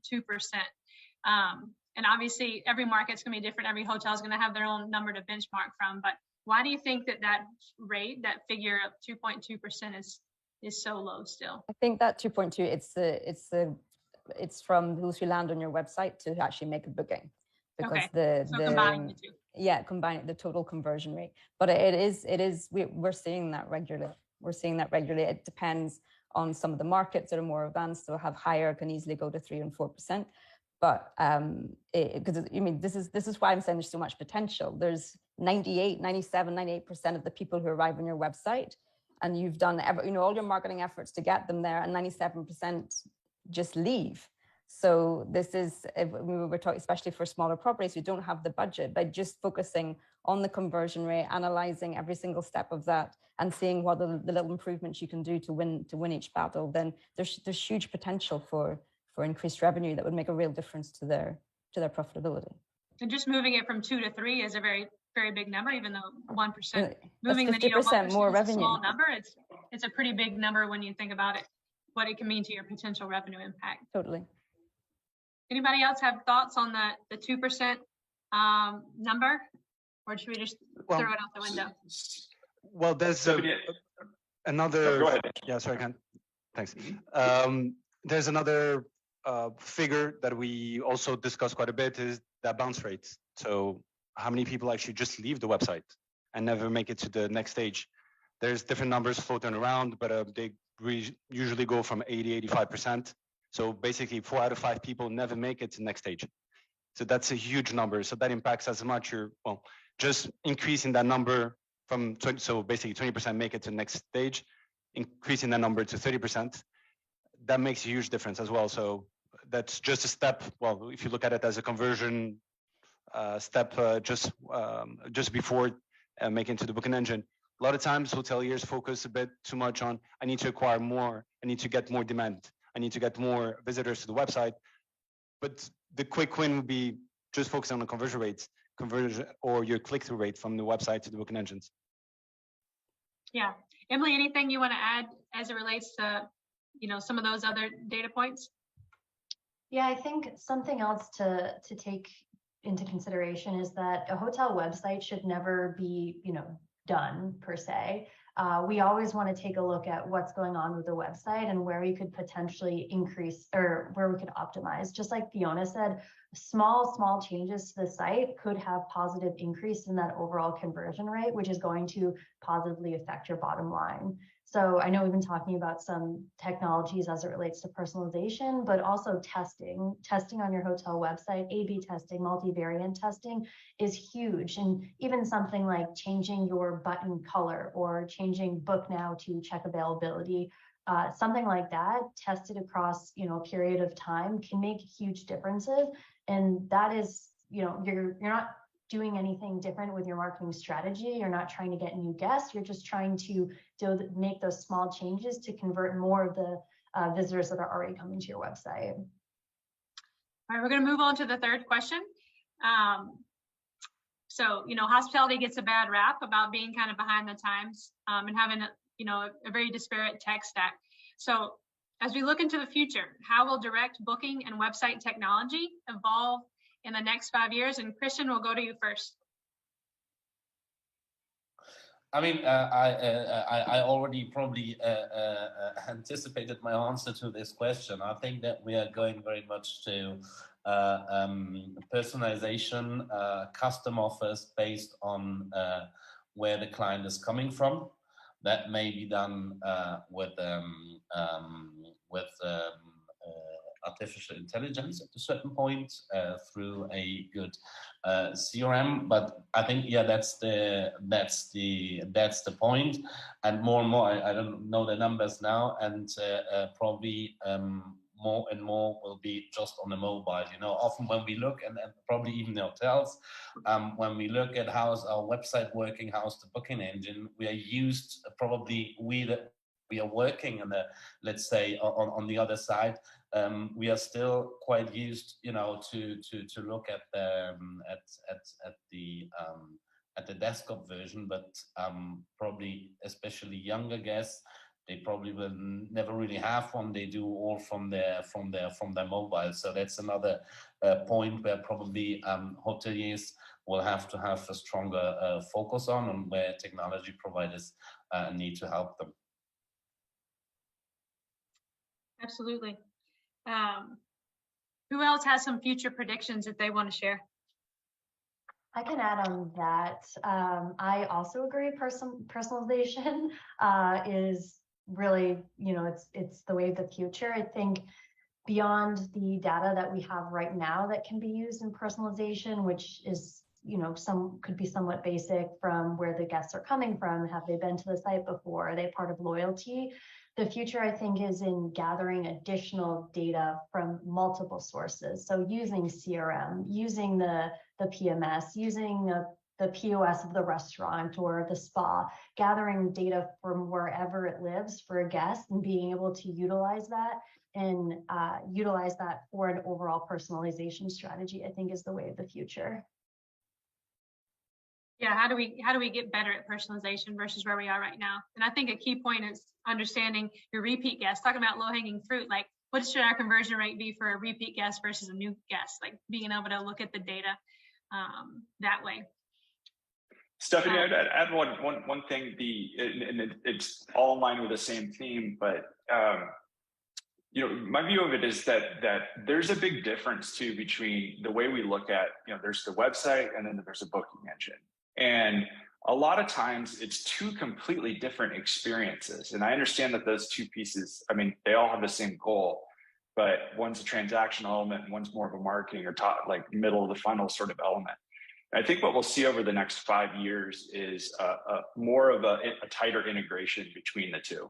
Speaker 1: And obviously every market's going to be different. Every hotel is going to have their own number to benchmark from. But why do you think that rate, that figure of 2.2% is so low still?
Speaker 4: I think that 2.2, it's from those who land on your website to actually make a booking. Because
Speaker 1: combining the two.
Speaker 4: Yeah, combining the total conversion rate. But we're seeing that regularly. It depends on some of the markets that are more advanced, so have higher, can easily go to 3 and 4%. But because this is why I'm saying there's so much potential. There's 98, 97, 98% of the people who arrive on your website, and you've done all your marketing efforts to get them there, and 97% just leave. So this is, we're talking, especially for smaller properties who don't have the budget, by just focusing on the conversion rate, analyzing every single step of that, and seeing what the little improvements you can do to win each battle, then there's huge potential for increased revenue that would make a real difference to their profitability.
Speaker 1: And just moving it from 2 to 3 is a very, very big number, even though 1%,
Speaker 4: moving the needle 1% more revenue.
Speaker 1: A small number. It's a pretty big number when you think about it, what it can mean to your potential revenue impact.
Speaker 4: Totally.
Speaker 1: Anybody else have thoughts on the 2% number, or should we just throw it out the window?
Speaker 3: Well, there's another.
Speaker 5: Go ahead.
Speaker 3: Yeah, sorry, Ken. Thanks. There's another figure that we also discuss quite a bit, is that bounce rates. So how many people actually just leave the website and never make it to the next stage? There's different numbers floating around, but they usually go from 80, 85%. So basically 4 out of 5 people never make it to the next stage. So that's a huge number. So that impacts as much your, well, just increasing that number from 20, so basically 20% make it to the next stage, increasing that number to 30%. That makes a huge difference as well. So that's just a step. Well, if you look at it as a conversion step, just before making to the booking engine. A lot of times hoteliers focus a bit too much on, I need to acquire more, I need to get more demand, I need to get more visitors to the website. But the quick win would be just focus on the conversion rates, or your click-through rate from the website to the booking engines.
Speaker 1: Yeah. Emily, anything you want to add as it relates to, some of those other data points?
Speaker 2: Yeah, I think something else to take into consideration is that a hotel website should never be, done per se. We always want to take a look at what's going on with the website and where we could potentially increase or where we could optimize. Just like Fiona said, small changes to the site could have positive increase in that overall conversion rate, which is going to positively affect your bottom line. So I know we've been talking about some technologies as it relates to personalization, but also testing on your hotel website, A/B testing, multivariant testing is huge. And even something like changing your button color or changing book now to check availability, something like that tested across, a period of time can make huge differences. And that is, you're not doing anything different with your marketing strategy. You're not trying to get new guests. You're just trying to make those small changes to convert more of the visitors that are already coming to your website.
Speaker 1: All right, we're going to move on to the third question. So, hospitality gets a bad rap about being kind of behind the times and having, a very disparate tech stack. So as we look into the future, how will direct booking and website technology evolve in the next 5 years? And Christian, we'll go to you first.
Speaker 6: I mean, I already probably anticipated my answer to this question. I think that we are going very much to personalization, custom offers based on where the client is coming from. That may be done with artificial intelligence at a certain point through a good CRM, but I think that's the point. And more I don't know the numbers now, and probably more and more will be just on the mobile. Often when we look, and probably even the hotels, when we look at how's our website working, how's the booking engine, we are used, probably we are working in the, let's say, on the other side. We are still quite used, to look at the desktop version, but probably especially younger guests, they probably will never really have one. They do all from their mobile. So that's another point where probably hoteliers will have to have a stronger focus on, and where technology providers need to help them.
Speaker 1: Absolutely. Who else has some future predictions that they want to share?
Speaker 2: I can add on that. I also agree personalization is really, it's the way of the future. I think beyond the data that we have right now that can be used in personalization, which is, could be somewhat basic, from where the guests are coming from, have they been to the site before, are they part of loyalty? The future, I think, is in gathering additional data from multiple sources. So using CRM, using the PMS, using the POS of the restaurant or the spa, gathering data from wherever it lives for a guest and being able to utilize that and utilize that for an overall personalization strategy, I think, is the way of the future.
Speaker 1: Yeah, how do we get better at personalization versus where we are right now? And I think a key point is understanding your repeat guests. Talking about low-hanging fruit, like what should our conversion rate be for a repeat guest versus a new guest? Like being able to look at the data that way.
Speaker 5: Stephanie, I'd add one thing. And it's all in line with the same theme, but my view of it is that there's a big difference too between the way we look at, there's the website and then there's a booking engine. And a lot of times it's two completely different experiences. And I understand that those two pieces, I mean, they all have the same goal, but one's a transactional element and one's more of a marketing or top, like middle of the funnel sort of element. I think what we'll see over the next 5 years is more of a tighter integration between the two.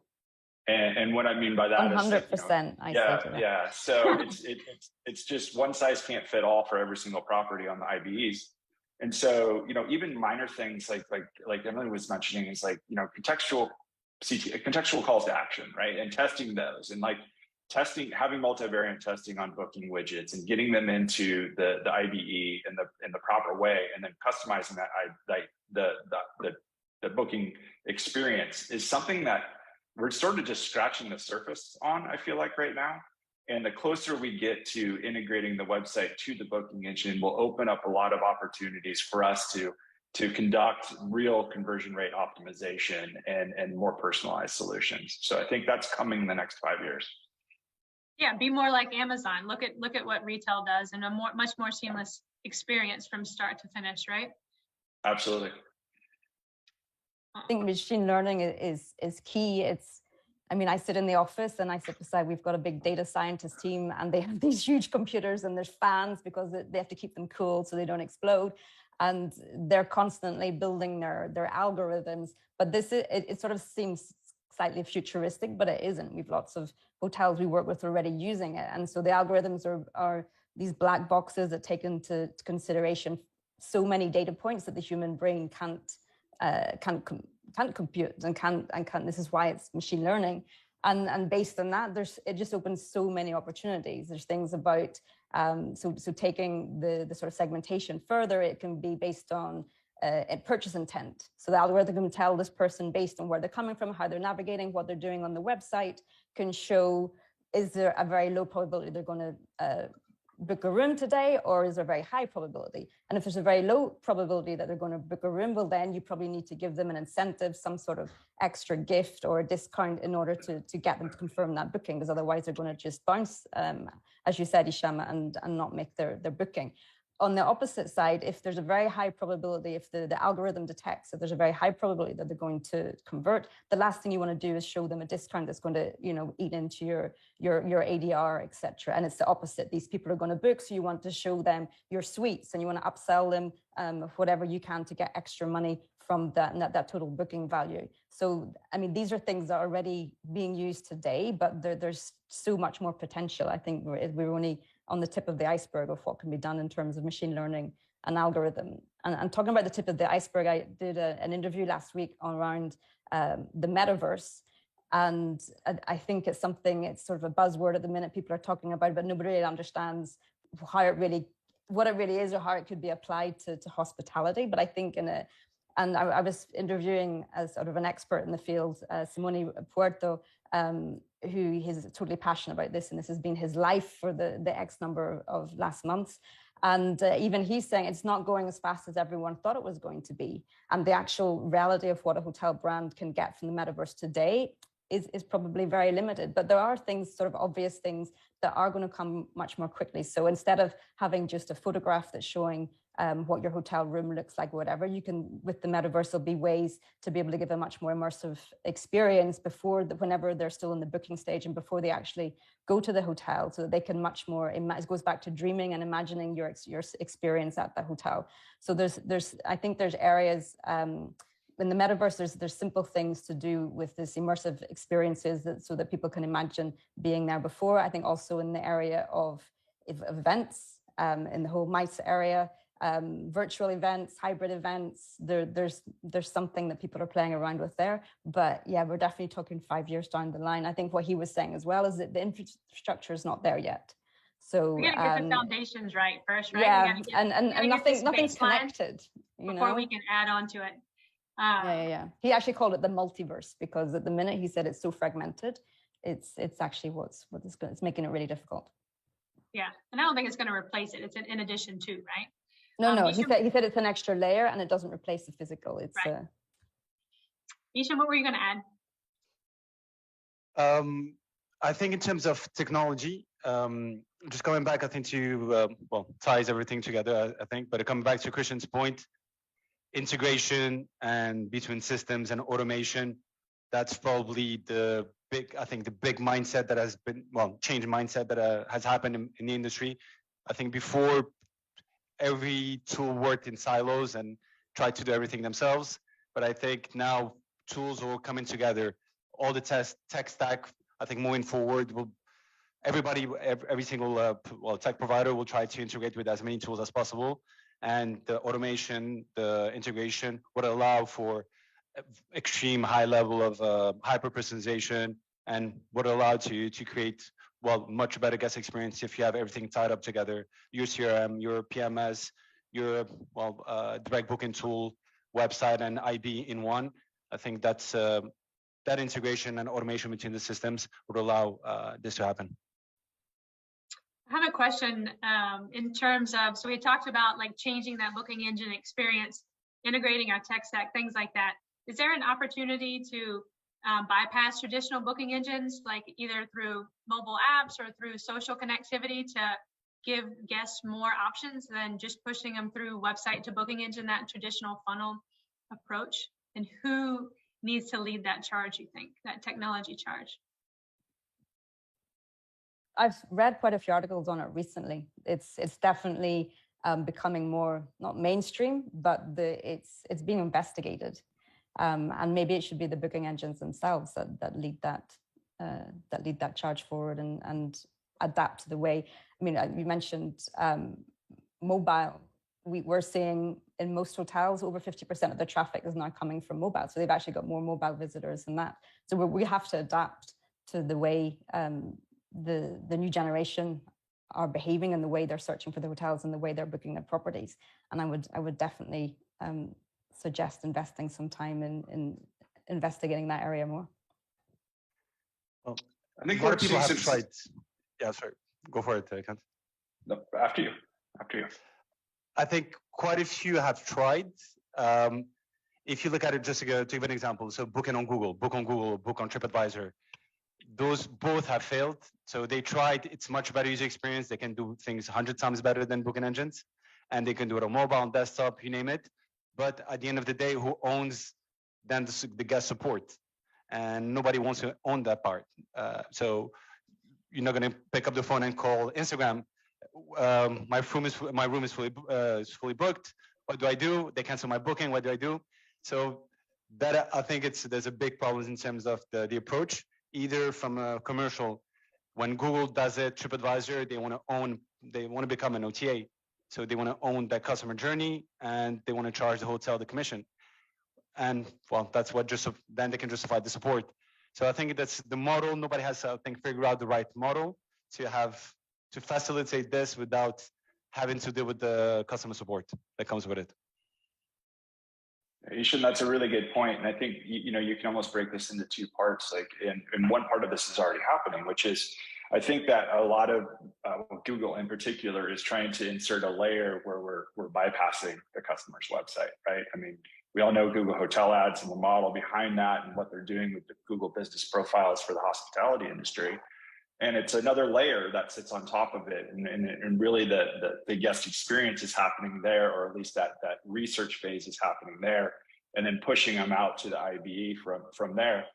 Speaker 5: And what I mean by that
Speaker 4: 100%,
Speaker 5: is, like, yeah. So it's just one size can't fit all for every single property on the IBEs. And so, even minor things like Emily was mentioning is like, contextual calls to action, right? And testing those and having multivariant testing on booking widgets and getting them into the IBE in the proper way, and then customizing the booking experience is something that we're sort of just scratching the surface on, I feel like right now. And the closer we get to integrating the website to the booking engine will open up a lot of opportunities for us to conduct real conversion rate optimization and more personalized solutions. So I think that's coming in the next 5 years.
Speaker 1: Yeah, be more like Amazon. Look at what retail does, and a much more seamless experience from start to finish, right?
Speaker 5: Absolutely.
Speaker 4: I think machine learning is key. I sit in the office and I sit beside, we've got a big data scientist team, and they have these huge computers and there's fans because they have to keep them cool so they don't explode. And they're constantly building their algorithms. But it sort of seems slightly futuristic, but it isn't. We've lots of hotels we work with already using it. And so the algorithms are these black boxes that take into consideration so many data points that the human brain can't compute and can't. This is why it's machine learning. And based on that, it just opens so many opportunities. There's things about so taking the sort of segmentation further, it can be based on purchase intent. So the algorithm can tell this person based on where they're coming from, how they're navigating, what they're doing on the website, can show, is there a very low probability they're going to book a room today, or is there a very high probability? And if there's a very low probability that they're going to book a room, well, then you probably need to give them an incentive, some sort of extra gift or a discount in order to get them to confirm that booking, because otherwise they're going to just bounce, as you said, Hicham, and not make their booking. On the opposite side, if there's a very high probability, if the algorithm detects that there's a very high probability that they're going to convert, the last thing you want to do is show them a discount that's going to, eat into your ADR, etc. And it's the opposite. These people are going to book, so you want to show them your suites and you want to upsell them whatever you can to get extra money from that total booking value. So, these are things that are already being used today, but there's so much more potential. I think we're only on the tip of the iceberg of what can be done in terms of machine learning and algorithm. And talking about the tip of the iceberg, I did an interview last week around the metaverse. And I think it's sort of a buzzword at the minute. People are talking about it, but nobody really understands what it really is or how it could be applied to hospitality. But I think and I was interviewing as sort of an expert in the field, Simone Puerto, who is totally passionate about this, and this has been his life for the X number of last months. And even he's saying it's not going as fast as everyone thought it was going to be. And the actual reality of what a hotel brand can get from the metaverse today is probably very limited. But there are things, sort of obvious things, that are going to come much more quickly. So instead of having just a photograph that's showing what your hotel room looks like, whatever, you can, with the metaverse, there'll be ways to be able to give a much more immersive experience whenever they're still in the booking stage and before they actually go to the hotel, so that they can much more, it goes back to dreaming and imagining your experience at the hotel. So I think there's areas in the metaverse, there's simple things to do with this immersive experiences so that people can imagine being there before. I think also in the area of events, in the whole MICE area, virtual events, hybrid events, there's something that people are playing around with there. But yeah, we're definitely talking 5 years down the line. I think what he was saying as well is that the infrastructure is not there yet. So
Speaker 1: we gotta get the foundations right first, right?
Speaker 4: Yeah, and nothing's connected.
Speaker 1: Before we can add on to it.
Speaker 4: Yeah. He actually called it the multiverse, because at the minute he said it's so fragmented, it's actually it's making it really difficult.
Speaker 1: Yeah, and I don't think it's going to replace it. It's in addition to, right?
Speaker 4: No. He said it's an extra layer, and it doesn't replace the physical. It's
Speaker 1: right. Hicham, what were you going to
Speaker 3: add? I think in terms of technology, just going back, I think to ties everything together. I think, but coming back to Christian's point, integration and between systems and automation that's probably the big mindset that has been, change mindset that has happened in the industry. I think before every tool worked in silos and tried to do everything themselves. But I think now tools are coming together. All the tech stack, I think moving forward, every single tech provider will try to integrate with as many tools as possible. And the automation, the integration would allow for extreme high level of hyper personalization and would allow to create much better guest experience if you have everything tied up together. Your CRM, your PMS, your direct booking tool, website, and IB in one. I think that's that integration and automation between the systems would allow this to happen.
Speaker 1: I have a question in terms of, so we talked about like changing that booking engine experience, integrating our tech stack, things like that. Is there an opportunity to bypass traditional booking engines, like either through mobile apps or through social connectivity to give guests more options than just pushing them through website to booking engine, that traditional funnel approach? And who needs to lead that charge, you think, that technology charge?
Speaker 4: I've read quite a few articles on it recently. It's definitely becoming more, not mainstream, but it's being investigated. And maybe it should be the booking engines themselves that lead that charge forward and adapt to the way. I mean, you mentioned mobile. We're seeing in most hotels over 50% of the traffic is now coming from mobile. So they've actually got more mobile visitors than that. So we have to adapt to the way the new generation are behaving and the way they're searching for the hotels and the way they're booking their properties. And I would definitely suggest investing some time in investigating that area more.
Speaker 3: Well,
Speaker 5: I think
Speaker 3: a lot of people have tried. Yeah, sorry. Go for it, Kent.
Speaker 5: No, after you.
Speaker 3: I think quite a few have tried. If you look at it, just to give an example, so book on Google, book on TripAdvisor, those both have failed. So they tried, it's much better user experience. They can do things 100 times better than booking engines. And they can do it on mobile, on desktop, you name it. But at the end of the day, who owns then the guest support? And nobody wants to own that part. So you're not going to pick up the phone and call Instagram. My room is fully booked. What do I do? They cancel my booking. What do I do? So that I think there's a big problem in terms of the approach. Either from a commercial, when Google does it, TripAdvisor, they want to become an OTA. So they want to own that customer journey and they want to charge the hotel the commission. And that's what then they can justify the support. So I think that's the model. Nobody has, I think, figured out the right model to facilitate this without having to deal with the customer support that comes with it.
Speaker 5: Hicham, that's a really good point. And I think, you can almost break this into two parts. Like, and one part of this is already happening, which is, I think that a lot of Google in particular is trying to insert a layer where we're bypassing the customer's website, right? I mean, we all know Google Hotel Ads and the model behind that and what they're doing with the Google business profiles for the hospitality industry. And it's another layer that sits on top of it. And really the guest experience is happening there, or at least that research phase is happening there, and then pushing them out to the IBE from there.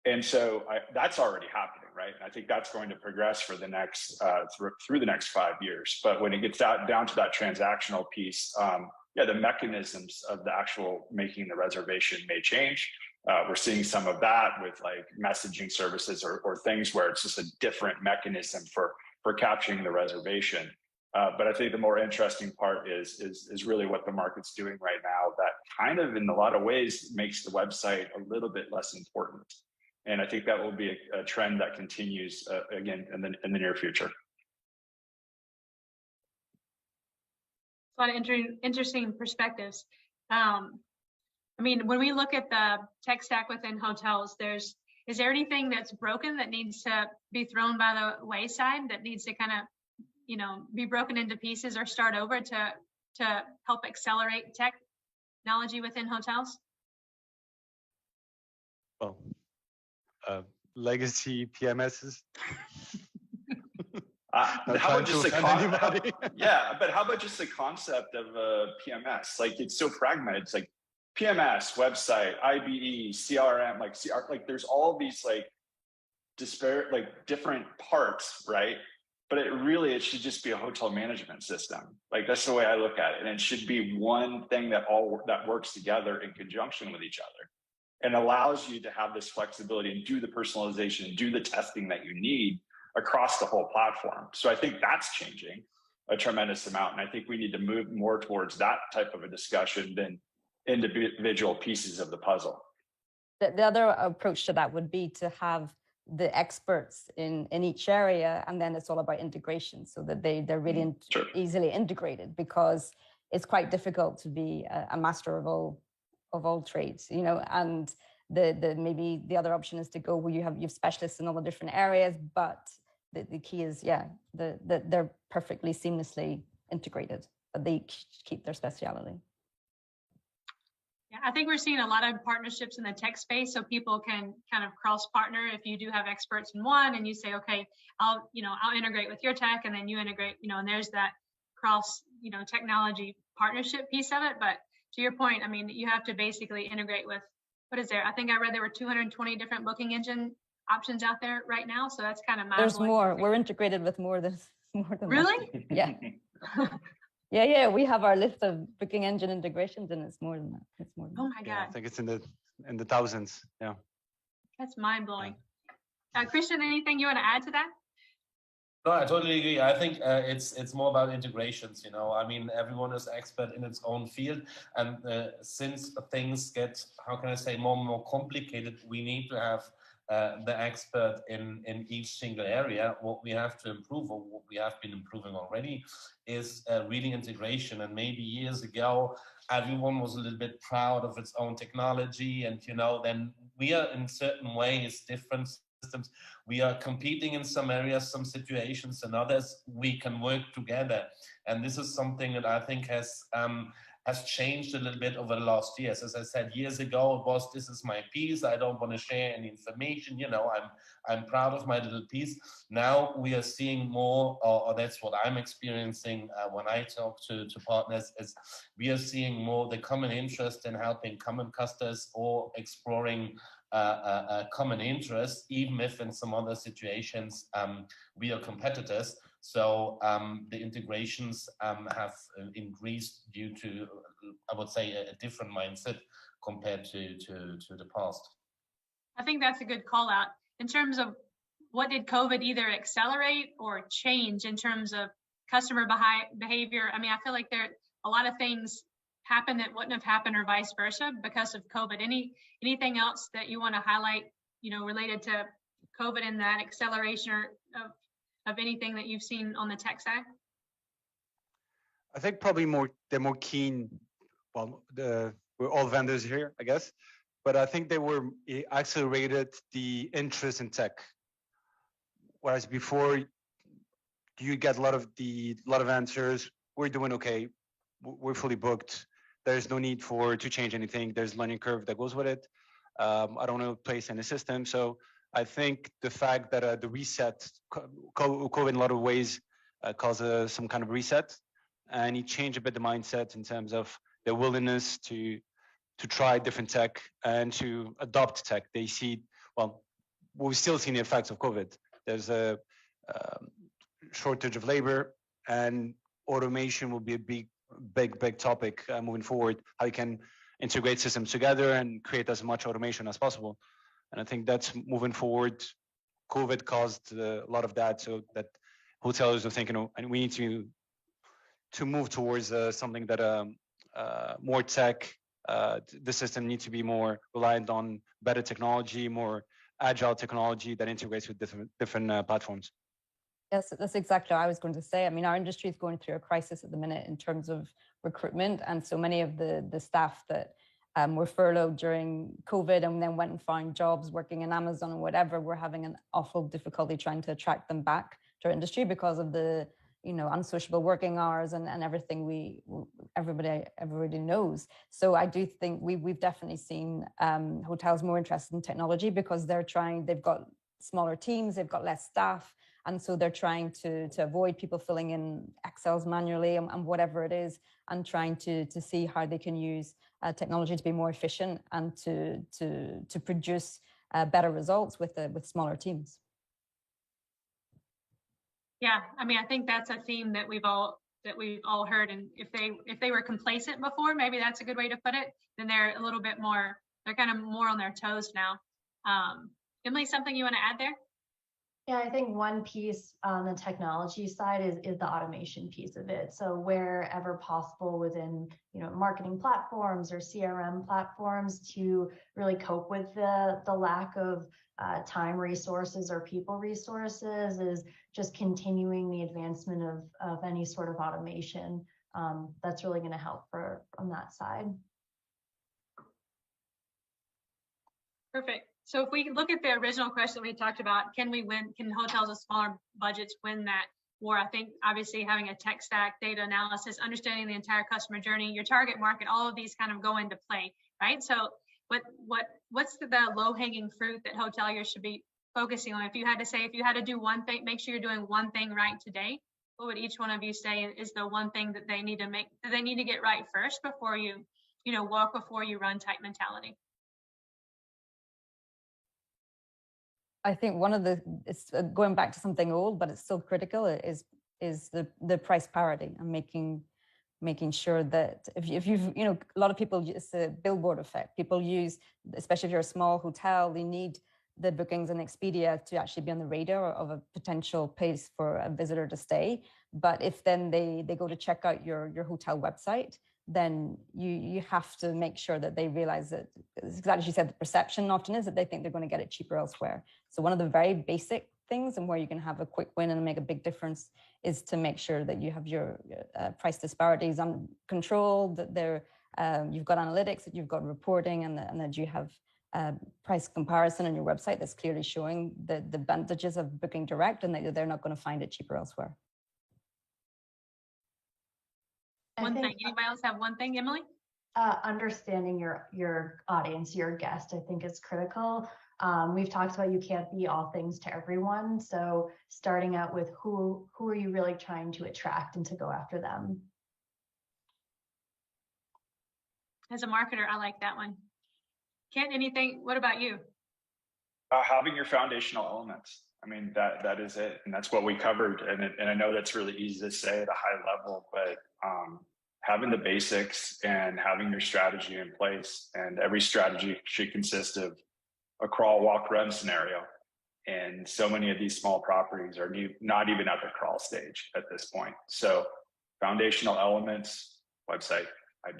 Speaker 5: And so that's already happening, right? And I think that's going to progress for the next, through the next 5 years. But when it gets down to that transactional piece, the mechanisms of the actual making the reservation may change. We're seeing some of that with like messaging services or things where it's just a different mechanism for capturing the reservation. But I think the more interesting part is really what the market's doing right now that kind of in a lot of ways makes the website a little bit less important. And I think that will be a trend that continues again in the near future.
Speaker 1: A lot of interesting perspectives. I mean, when we look at the tech stack within hotels, is there anything that's broken that needs to be thrown by the wayside, that needs to kind of, be broken into pieces or start over to help accelerate technology within hotels?
Speaker 3: Well, legacy PMSs.
Speaker 5: How about just but how about just the concept of PMS? Like, it's so fragmented. It's like PMS, website, IBE, CRM, like there's all these like disparate, like different parts, right? But it should just be a hotel management system. Like that's the way I look at it. And it should be one thing that works together in conjunction with each other and allows you to have this flexibility and do the personalization, do the testing that you need across the whole platform. So I think that's changing a tremendous amount. And I think we need to move more towards that type of a discussion than individual pieces of the puzzle.
Speaker 4: The other approach to that would be to have the experts in each area, and then it's all about integration so that they're really easily integrated, because it's quite difficult to be a master of all trades, you know. And maybe the other option is to go where you have specialists in all the different areas, but the key is they're perfectly seamlessly integrated, but they keep their speciality.
Speaker 1: Yeah, I think we're seeing a lot of partnerships in the tech space, so people can kind of cross partner. If you do have experts in one and you say, okay, I'll integrate with your tech, and then you integrate, and there's that cross, technology partnership piece of it. But to your point, I mean, you have to basically integrate with, what is there? I think I read there were 220 different booking engine options out there right now. So that's kind of mind-blowing.
Speaker 4: There's more. We're integrated with more than
Speaker 1: really?
Speaker 4: Yeah. Yeah, we have our list of booking engine integrations, and it's more than that. It's more than
Speaker 1: oh my God.
Speaker 3: Yeah, I think it's in the thousands. Yeah.
Speaker 1: That's mind-blowing. Christian, anything you want to add to that?
Speaker 6: No, I totally agree. I think it's more about integrations. I mean, everyone is expert in its own field, and since things get, how can I say, more and more complicated, we need to have the expert in each single area. What we have to improve, or what we have been improving already, is really integration. And maybe years ago, everyone was a little bit proud of its own technology, and then we are in certain ways different systems. We are competing in some areas, some situations, and others we can work together. And this is something that I think has changed a little bit over the last years. As I said, years ago, it was, this is my piece, I don't want to share any information, I'm proud of my little piece. Now we are seeing more, or that's what I'm experiencing when I talk to partners, is we are seeing more the common interest in helping common customers or exploring a common interest, even if in some other situations we are competitors. So the integrations have increased due to, I would say, a different mindset compared to the past.
Speaker 1: I think that's a good call out. In terms of what did COVID either accelerate or change in terms of customer behavior? I mean, I feel like there a lot of things happened that wouldn't have happened, or vice versa, because of COVID. Anything else that you want to highlight, related to COVID and that acceleration of anything that you've seen on the tech side?
Speaker 3: I think probably they're more keen. Well, we're all vendors here, I guess, but I think it accelerated the interest in tech. Whereas before, you get a lot of answers. We're doing okay. We're fully booked. There's no need to change anything. There's a learning curve that goes with it. I don't want to place any system. So I think the fact that the reset, COVID in a lot of ways caused some kind of reset, and it changed a bit the mindset in terms of their willingness to try different tech and to adopt tech. They see, well, we've still seen the effects of COVID. There's a shortage of labor, and automation will be a big topic moving forward. How you can integrate systems together and create as much automation as possible. And I think that's moving forward. COVID caused a lot of that, so that hotels are thinking, and we need to move towards something that more tech. The system needs to be more reliant on better technology, more agile technology that integrates with different platforms.
Speaker 4: Yes, that's exactly what I was going to say. I mean, our industry is going through a crisis at the minute in terms of recruitment, and so many of the staff that were furloughed during COVID and then went and found jobs working in Amazon or whatever, we're having an awful difficulty trying to attract them back to our industry because of the unsociable working hours and everything everybody knows. So I do think we've definitely seen hotels more interested in technology because they've got smaller teams, they've got less staff, and so they're trying to avoid people filling in Excels manually and whatever it is, and trying to see how they can use technology to be more efficient and to produce better results with smaller teams.
Speaker 1: Yeah, I mean, I think that's a theme that we've all heard. And if they were complacent before, maybe that's a good way to put it. Then they're a little bit more. They're kind of more on their toes now. Emily, something you want to add there?
Speaker 2: Yeah, I think one piece on the technology side is the automation piece of it. So wherever possible within, marketing platforms or CRM platforms to really cope with the lack of time resources or people resources is just continuing the advancement of any sort of automation. That's really going to help from that side.
Speaker 1: Perfect. So if we look at the original question we talked about, can hotels with smaller budgets win that war? I think obviously having a tech stack, data analysis, understanding the entire customer journey, your target market, all of these kind of go into play, right? So what's the low-hanging fruit that hoteliers should be focusing on? If you had to do one thing, make sure you're doing one thing right today, what would each one of you say is the one thing that they need to get right first before you walk before you run type mentality?
Speaker 4: I think it's going back to something old, but it's still critical, is the price parity and making sure that if you've, a lot of people, it's a billboard effect. People use, especially if you're a small hotel, they need the bookings and Expedia to actually be on the radar of a potential place for a visitor to stay. But if then they go to check out your hotel website, then you have to make sure that they realize that, exactly as you said, the perception often is that they think they're going to get it cheaper elsewhere. So one of the very basic things and where you can have a quick win and make a big difference is to make sure that you have your price disparities under control, that you've got analytics, that you've got reporting, and that you have price comparison on your website that's clearly showing the advantages of booking direct and that they're not going to find it cheaper elsewhere.
Speaker 1: One thing. Anybody else have one thing, Emily?
Speaker 2: Understanding your audience, your guest, I think is critical. We've talked about you can't be all things to everyone. So starting out with who are you really trying to attract and to go after them.
Speaker 1: As a marketer, I like that one. Kent, anything? What about you?
Speaker 5: Having your foundational elements. I mean, that is it. And that's what we covered. And I know that's really easy to say at a high level, but having the basics and having your strategy in place, and every strategy should consist of a crawl, walk, run scenario. And so many of these small properties are not even at the crawl stage at this point. So foundational elements, website, IDE,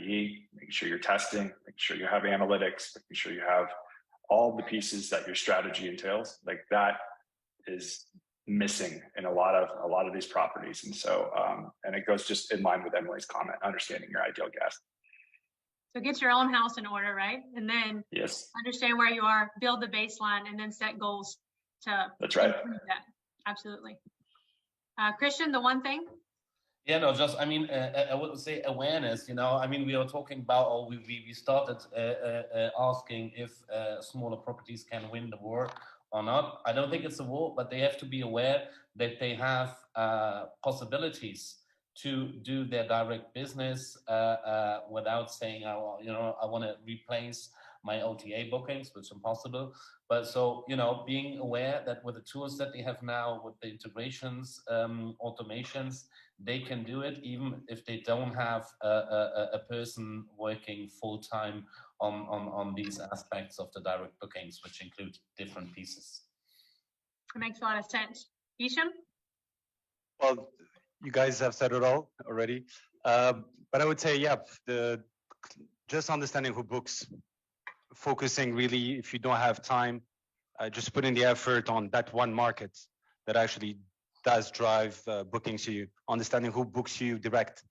Speaker 5: making sure you're testing, making sure you have analytics, making sure you have all the pieces that your strategy entails. Like that is missing in a lot of these properties. And so, and it goes just in line with Emily's comment, understanding your ideal guest.
Speaker 1: So get your own house in order, right? And then
Speaker 5: yes,
Speaker 1: understand where you are, build the baseline, and then set goals to
Speaker 5: that's right.
Speaker 1: improve that. Absolutely. Christian, the one thing?
Speaker 6: Yeah, no, just, I mean, I would say awareness, I mean, we are talking about, or we started asking if smaller properties can win the war or not. I don't think it's a war, but they have to be aware that they have possibilities to do their direct business without saying, I want to replace my OTA bookings, which is impossible. But so, being aware that with the tools that they have now, with the integrations, automations, they can do it even if they don't have a person working full-time on these aspects of the direct bookings, which include different pieces.
Speaker 1: It makes a lot of sense. Hicham?
Speaker 3: Well, you guys have said it all already. But I would say, yeah, just understanding who books, focusing really, if you don't have time, just putting the effort on that one market that actually does drive bookings to you, understanding who books you direct.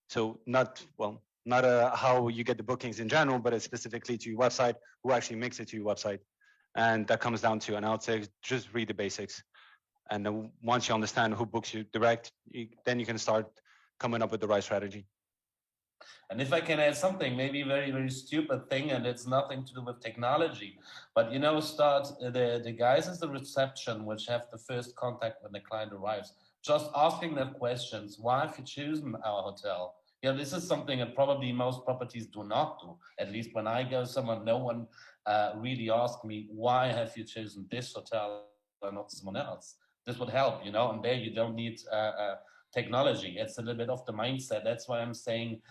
Speaker 3: So not how you get the bookings in general, but specifically to your website, who actually makes it to your website. And that comes down to, and I would say, just read the basics. And then once you understand who books you direct, then you can start coming up with the right strategy.
Speaker 6: And if I can add something, maybe very, very stupid thing, and it's nothing to do with technology, but start the guys at the reception, which have the first contact when the client arrives, just asking them questions. Why have you chosen our hotel? Yeah, this is something that probably most properties do not do. At least when I go somewhere, no one really asks me, why have you chosen this hotel and not someone else? This would help, you know, and there you don't need technology. It's a little bit of the mindset. That's why I'm saying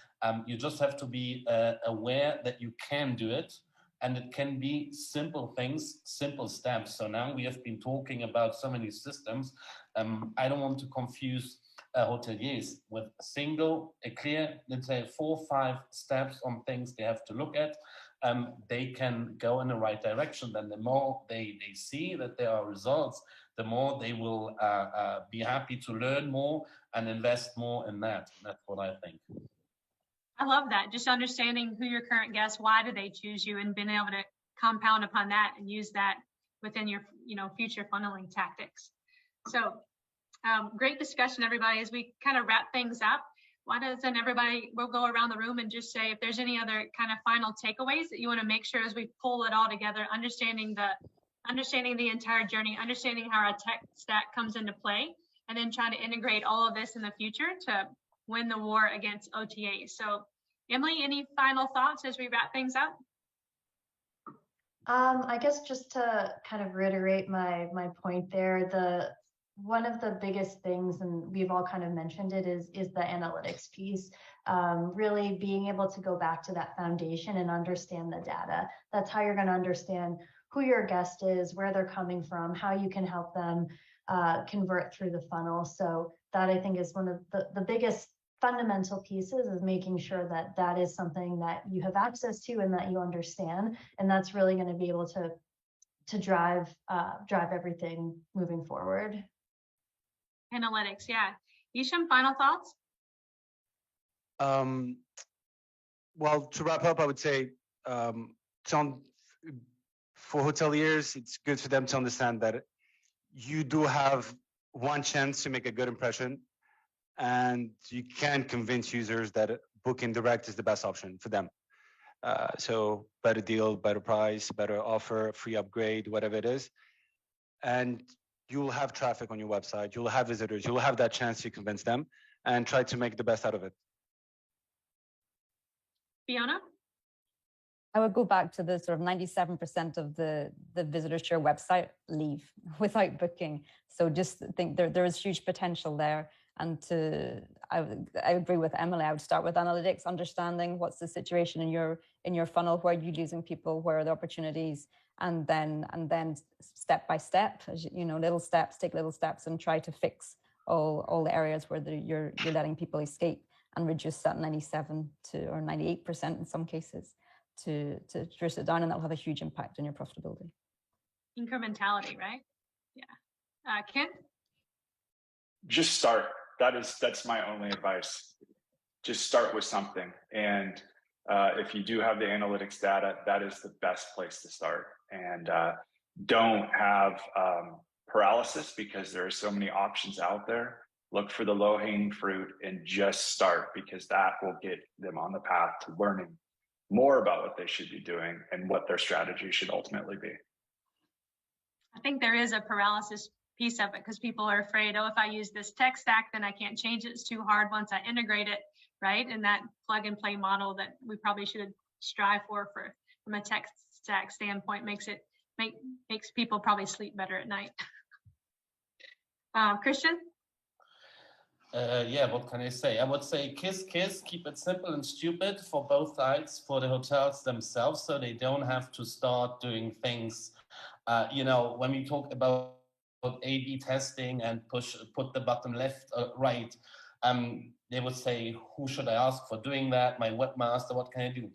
Speaker 6: you just have to be aware that you can do it. And it can be simple things, simple steps. So now we have been talking about so many systems. I don't want to confuse hoteliers with a clear, let's say 4 or 5 steps on things they have to look at. They can go in the right direction. Then the more they see that there are results, the more they will be happy to learn more and invest more in that. That's what I think.
Speaker 1: I love that. Just understanding who your current guests, why do they choose you, and being able to compound upon that and use that within your, future funneling tactics. So great discussion, everybody. As we kind of wrap things up, why doesn't everybody, we'll go around the room and just say if there's any other kind of final takeaways that you want to make sure as we pull it all together, understanding the entire journey, understanding how our tech stack comes into play, and then trying to integrate all of this in the future to win the war against OTAs. So Emily, any final thoughts as we wrap things up?
Speaker 2: I guess just to kind of reiterate my point there, one of the biggest things, and we've all kind of mentioned it, is the analytics piece. Really being able to go back to that foundation and understand the data. That's how you're going to understand who your guest is, where they're coming from, how you can help them convert through the funnel. So that I think is one of the biggest fundamental pieces, is making sure that that is something that you have access to and that you understand, and that's really going to be able to drive everything moving forward.
Speaker 1: Analytics, yeah. Hicham, final thoughts?
Speaker 3: Well, to wrap up, I would say for hoteliers, it's good for them to understand that you do have one chance to make a good impression, and you can convince users that booking direct is the best option for them. So better deal, better price, better offer, free upgrade, whatever it is. And you'll have traffic on your website, you'll have visitors, you'll have that chance to convince them and try to make the best out of it.
Speaker 1: Fiona?
Speaker 4: I would go back to the sort of 97% of the visitors to your website leave without booking. So just think there is huge potential there. And I agree with Emily. I would start with analytics, understanding what's the situation in your funnel, where are you losing people, where are the opportunities, and then step by step, as you know, take little steps and try to fix all the areas where you're letting people escape, and reduce that 97 or 98% in some cases to reduce it down, and that'll have a huge impact on your profitability.
Speaker 1: Incrementality, right? Yeah. Ken?
Speaker 5: Just start. That's my only advice. Just start with something. And if you do have the analytics data, that is the best place to start. And don't have paralysis, because there are so many options out there. Look for the low-hanging fruit and just start, because that will get them on the path to learning more about what they should be doing and what their strategy should ultimately be.
Speaker 1: I think there is a paralysis piece of it, because people are afraid, oh, if I use this tech stack, then I can't change it. It's too hard once I integrate it, right? And that plug and play model that we probably should strive for from a tech stack standpoint makes people probably sleep better at night. Christian?
Speaker 6: Yeah, what can I say? I would say kiss, keep it simple and stupid for both sides, for the hotels themselves, so they don't have to start doing things. When we talk about A/B testing and put the button left, right, they would say, who should I ask for doing that? My webmaster, what can I do?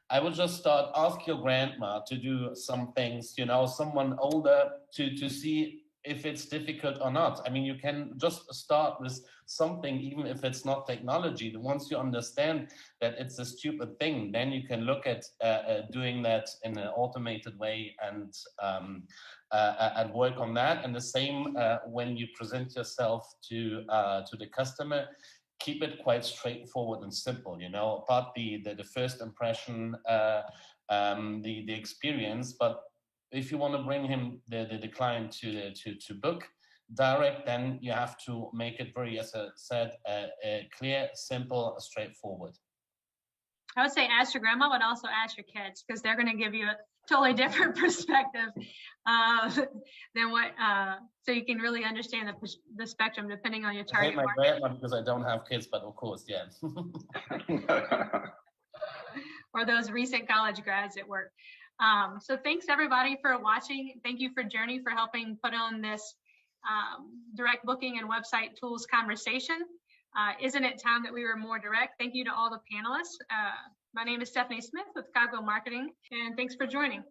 Speaker 6: I would just ask your grandma to do some things, someone older to see if it's difficult or not. I mean, you can just start with something, even if it's not technology. Once you understand that it's a stupid thing, then you can look at doing that in an automated way and work on that. And the same when you present yourself to the customer, keep it quite straightforward and simple. Apart the first impression, the experience, but if you want to bring him the client to book, direct, then you have to make it very, as I said, clear, simple, straightforward.
Speaker 1: I would say ask your grandma, but also ask your kids, because they're going to give you a totally different perspective than what, so you can really understand the spectrum depending on your target
Speaker 6: I hate my
Speaker 1: market.
Speaker 6: grandma because I don't have kids, but of course, yeah.
Speaker 1: Or those recent college grads at work. So thanks everybody for watching. Thank you for Journey for helping put on this direct booking and website tools conversation. Isn't it time that we were more direct? Thank you to all the panelists. My name is Stephanie Smith with Cogwheel Marketing, and thanks for joining.